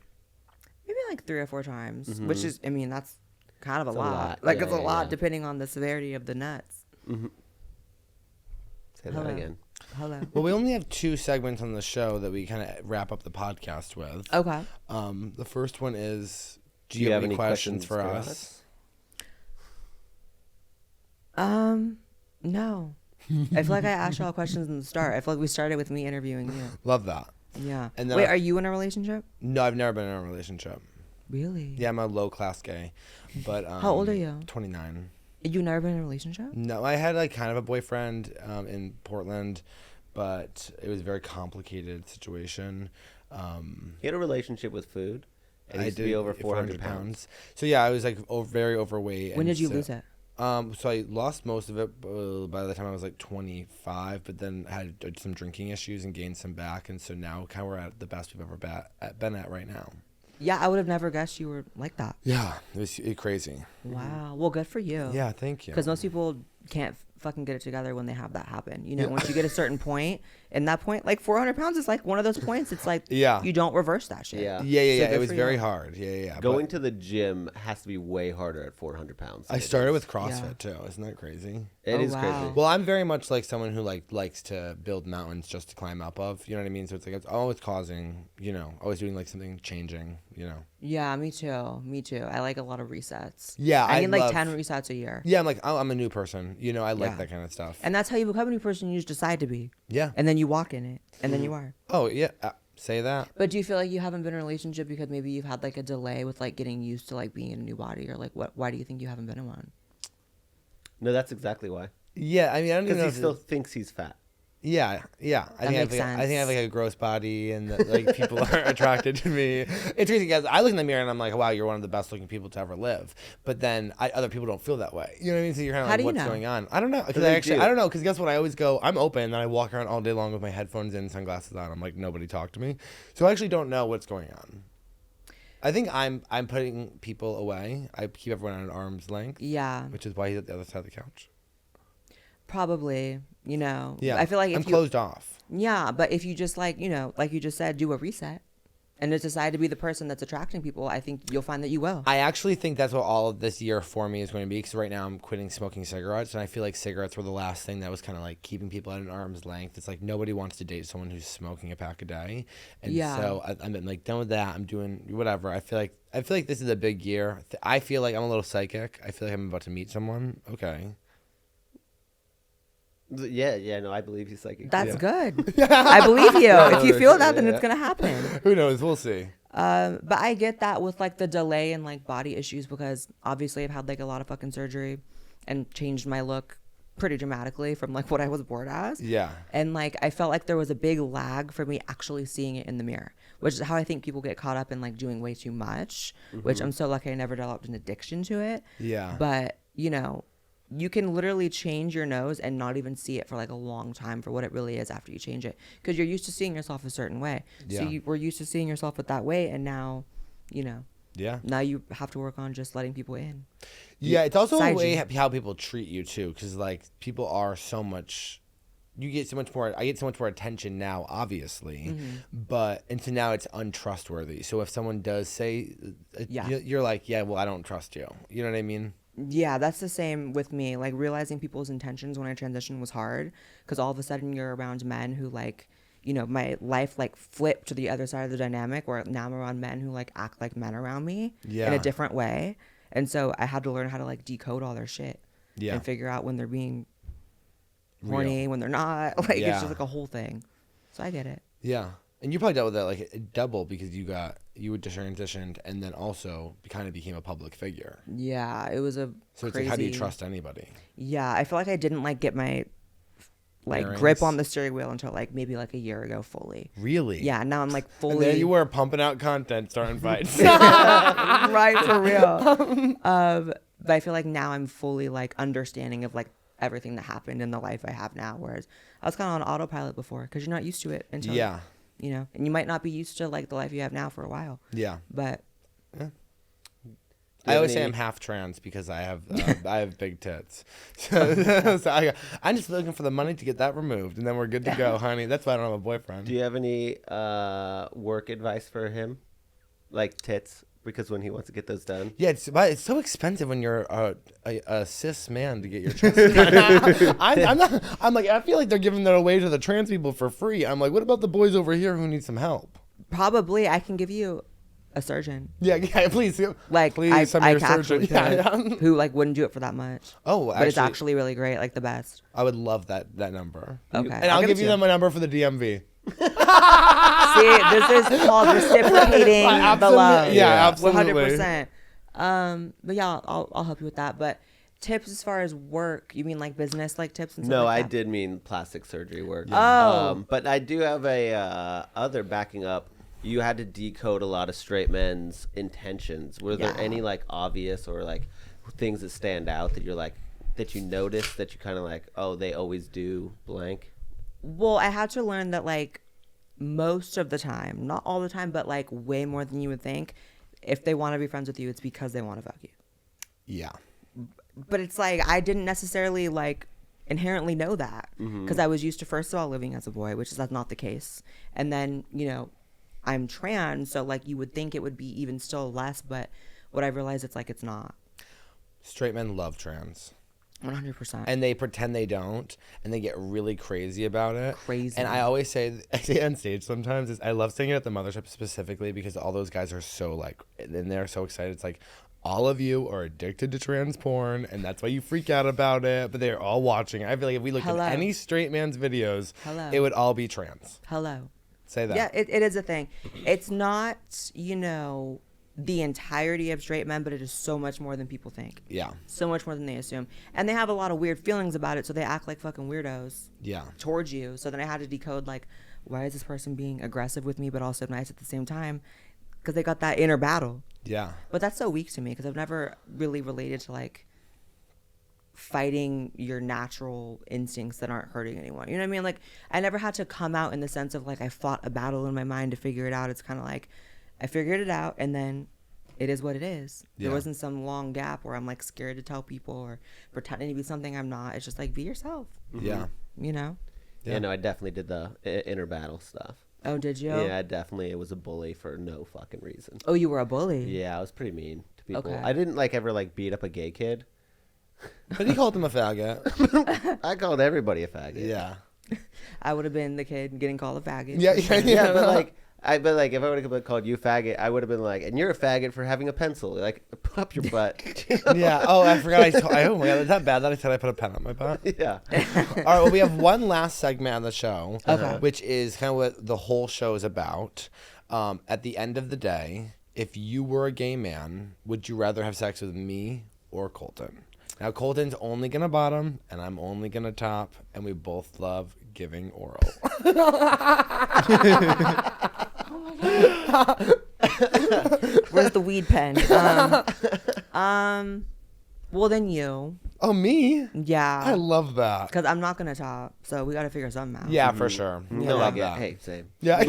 like 3 or 4 times, which is, I mean, that's kind of a It's a lot. lot. Like Yeah, it's a yeah, lot yeah. depending on the severity of the nuts. Say Hello. that again. Hello. Well, we only have 2 segments on the show that we kind of wrap up the podcast with. Okay. The first one is, do you have any questions for us? No. I feel like I asked y'all questions in the start. I feel like we started with me interviewing you. Love that. Yeah. And then Wait, are you in a relationship? No, I've never been in a relationship. Really? Yeah, I'm a low class gay. But How old are you? 29. You've never been in a relationship? No, I had like kind of a boyfriend in Portland, but it was a very complicated situation. He had a relationship with food. And he used to be over 400 pounds. So yeah, I was like very overweight. When and did you so, lose it? So I lost most of it by the time I was like 25, but then I had some drinking issues and gained some back, and so now kind of we're at the best we've ever been at right now. Yeah, I would have never guessed you were like that. Yeah, it was crazy. Wow. Well, good for you. Yeah, thank you. Because most people can't fucking get it together when they have that happen. You know, once you get a certain point, and that point, like 400 pounds is like one of those points. It's like, you don't reverse that shit. Yeah. Yeah. So It was good for very you. hard. Yeah. Going to the gym has to be way harder at 400 pounds. I started with CrossFit too. Isn't that crazy? It is wow. crazy. Well, I'm very much like someone who likes to build mountains just to climb up of. You know what I mean? So it's like it's always causing, always doing like something changing. Yeah, me too. Me too. I like a lot of resets. Yeah, I I need like love- 10 resets a year. Yeah, I'm like I'm a new person. I like Yeah. that kind of stuff. And that's how you become a new person. You just decide to be. Yeah. And then you walk in it. And then you are. Oh yeah, say that. But do you feel like you haven't been in a relationship because maybe you've had like a delay with like getting used to like being in a new body, or like why do you think you haven't been in one? No, that's exactly why. Yeah, I mean I don't even Because know. he if still thinks he's fat. Yeah. I think makes I think I have sense. like a gross body, and that, like people are attracted to me. It's crazy because I look in the mirror and I'm like, wow, you're one of the best looking people to ever live. But then other people don't feel that way. You know what I mean? So you're kind of How like, do you what's know? going on? I don't know. Because They do. I don't know. Because guess what? I always go, I'm open, and I walk around all day long with my headphones in, sunglasses on. I'm like, nobody talk to me. So I actually don't know what's going on. I think I'm putting people away. I keep everyone at an arm's length. Yeah, Which is why he's at the other side of the couch. probably. Yeah. I feel like I'm if you, closed off. yeah, but if you just like, like you just said, do a reset and just decide to be the person that's attracting people, I think you'll find that you will. I actually think that's what all of this year for me is going to be, because right now I'm quitting smoking cigarettes, and I feel like cigarettes were the last thing that was kind of like keeping people at an arm's length. It's like nobody wants to date someone who's smoking a pack a day, and Yeah. so I'm like done with that. I'm doing whatever. I feel like this is a big year. I feel like I'm a little psychic. I feel like I'm about to meet someone. Okay. Yeah, no, I believe he's psychic. That's Yeah. good. I believe you. If you feel that, then Yeah. it's gonna happen. Who knows? We'll see. But I get that with like the delay and like body issues, because obviously I've had like a lot of fucking surgery and changed my look pretty dramatically from like what I was born as. Yeah. And like I felt like there was a big lag for me actually seeing it in the mirror, which is how I think people get caught up in like doing way too much, which I'm so lucky I never developed an addiction to it. Yeah. But you can literally change your nose and not even see it for like a long time for what it really is after you change it, because you're used to seeing yourself a certain way. Yeah. So you were used to seeing yourself with that way, and now, Yeah. now you have to work on just letting people in. Yeah, it's also a Side way you. how people treat you too, because like people are so much. You get so much more. I get so much more attention now, obviously, and so now it's untrustworthy. So if someone does say, Yeah. you're like, yeah, well, I don't trust you. You know what I mean? Yeah, that's the same with me. Like realizing people's intentions when I transitioned was hard, because all of a sudden you're around men who like, my life like flipped to the other side of the dynamic, where now I'm around men who like act like men around me in Yeah. a different way. And so I had to learn how to like decode all their shit Yeah. and figure out when they're being Real. horny, when they're not. Like it's Yeah. just like a whole thing. So I get it. Yeah, and you probably dealt with that like double, because you just transitioned and then also kind of became a public figure. Yeah, it was a So it's crazy. like, how do you trust anybody? Yeah, I feel like I didn't like get my like Bearings? grip on the steering wheel until like maybe like a year ago fully. Really? Yeah, now I'm like And fully. there you were pumping out content, starting fights. Right, for real. But I feel like now I'm fully like understanding of like everything that happened in the life I have now, whereas I was kind of on autopilot before, because you're not used to it until Yeah. and you might not be used to like the life you have now for a while. Yeah. But I always any- say I'm half trans because I have big tits. So I'm just looking for the money to get that removed, and then we're good to go, honey. That's why I don't have a boyfriend. Do you have any work advice for him? Like tits? Because when he wants to get those done. Yeah, it's so expensive when you're a cis man to get your chest done. I'm like, I feel like they're giving that away to the trans people for free. I'm like, what about the boys over here who need some help? probably I can give you a surgeon. Yeah, please. Like Please, send me I your actually surgeon. could, Yeah. who like wouldn't do it for that much. Oh, But it's actually really great, like the best. I would love that number. Okay. And I'll give it give to you you. my number for the DMV. See, this is called reciprocating the love. Yeah, absolutely. 100%. But yeah, I'll help you with that. But Tips as far as work, you mean like business like tips and stuff No, like I that? did mean plastic surgery work. Oh. But I do have a other backing up. You had to decode a lot of straight men's intentions. Were there Yeah. any like obvious or like things that stand out that you're like that you notice that you kind of like, oh, they always do blank? Well, I had to learn that like most of the time, not all the time, but like way more than you would think, if they want to be friends with you, it's because they want to fuck you. Yeah. But it's like I didn't necessarily like inherently know that because I was used to, first of all, living as a boy, which is that's not the case, and then I'm trans, so like you would think it would be even still less, but what I realized, it's like it's not. Straight men love trans. 100%. And they pretend they don't, and they get really crazy about it. Crazy. And I always say, I say on stage sometimes, is I love saying it at the mothership specifically because all those guys are so like, and they're so excited. It's like, all of you are addicted to trans porn, and that's why you freak out about it. But they're all watching. I feel like if we looked Hello. at any straight man's videos, Hello. it would all be trans. Hello. Say that. Yeah, it is a thing. It's not, the entirety of straight men, but it is so much more than people think. Yeah. So much more than they assume. And they have a lot of weird feelings about it, so they act like fucking weirdos Yeah. towards you. So then I had to decode, like, why is this person being aggressive with me, but also nice at the same time? Because they got that inner battle. Yeah. But that's so weak to me because I've never really related to, like, fighting your natural instincts that aren't hurting anyone. You know what I mean? Like, I never had to come out in the sense of, like, I fought a battle in my mind to figure it out. It's kind of like, I figured it out, and then it is what it is. Yeah. There wasn't some long gap where I'm like scared to tell people or pretending to be something I'm not. It's just like, be yourself, Yeah. you know? Yeah, no, I definitely did the inner battle stuff. Oh, did you? Yeah, I definitely was a bully for no fucking reason. Oh, you were a bully? Yeah, I was pretty mean to people. Okay. I didn't like ever like beat up a gay kid. But he called him a faggot. I called everybody a faggot. Yeah. I would have been the kid getting called a faggot. Yeah. Yeah, but like, if I would have called you faggot, I would have been like, and you're a faggot for having a pencil. Like, put up your butt. Yeah. Oh, I forgot. Oh my god, is that bad that I said I put a pen on my butt? Yeah. All right. Well, we have one last segment on the show, Okay. which is kind of what the whole show is about. At the end of the day, if you were a gay man, would you rather have sex with me or Colton? Now, Colton's only gonna bottom, and I'm only gonna top, and we both love giving oral. Where's the weed pen? Well, then you. Oh, me? I Yeah. love that. Because I'm not going to top, so we got to figure something out. Yeah, for sure. I No, I love get. that. Hey, same. Yeah.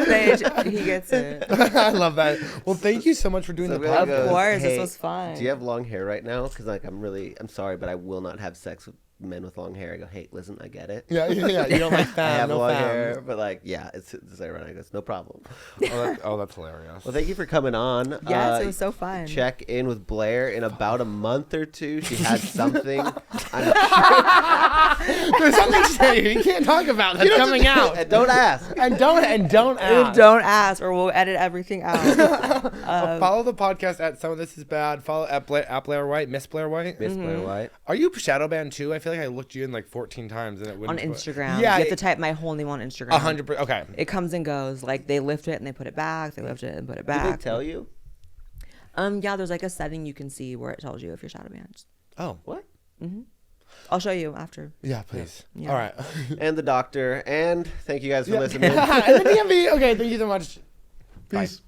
Sage, he gets it. I love that. Well, thank you so much for doing So the really Of podcast. goes, course, this "Hey, was fun." Do you have long hair right now? Because like I'm sorry, but I will not have sex with men with long hair. I go, hey, listen, I get it. Yeah. You don't like I that. have no long fam. hair, but like, yeah, it's ironic. It's no problem. Oh, that's hilarious. Well, thank you for coming on. Yes, it was so fun. Check in with Blaire in about a month or two. She had something. I'm There's something to say you can't talk about that's coming out. And don't ask. And don't ask. Don't ask, or we'll edit everything out. Follow the podcast at Some of This Is Bad. Follow at Blaire White, Miss Blaire White. Miss Blaire White. Are you shadow banned too? I feel like I looked you in like 14 times and it On wouldn't. Instagram. Yeah, You have to type my whole name on Instagram. 100%. Okay. It comes and goes. Like, they lift it and they put it back. They lift it and put it Did back. they tell you? Yeah, there's like a setting you can see where it tells you if you're shadow banned. Oh. What? I'll show you after. Yeah, please. Yeah. All right. And the doctor. And thank you guys for listening. And the DMV. Okay, thank you so much. Peace.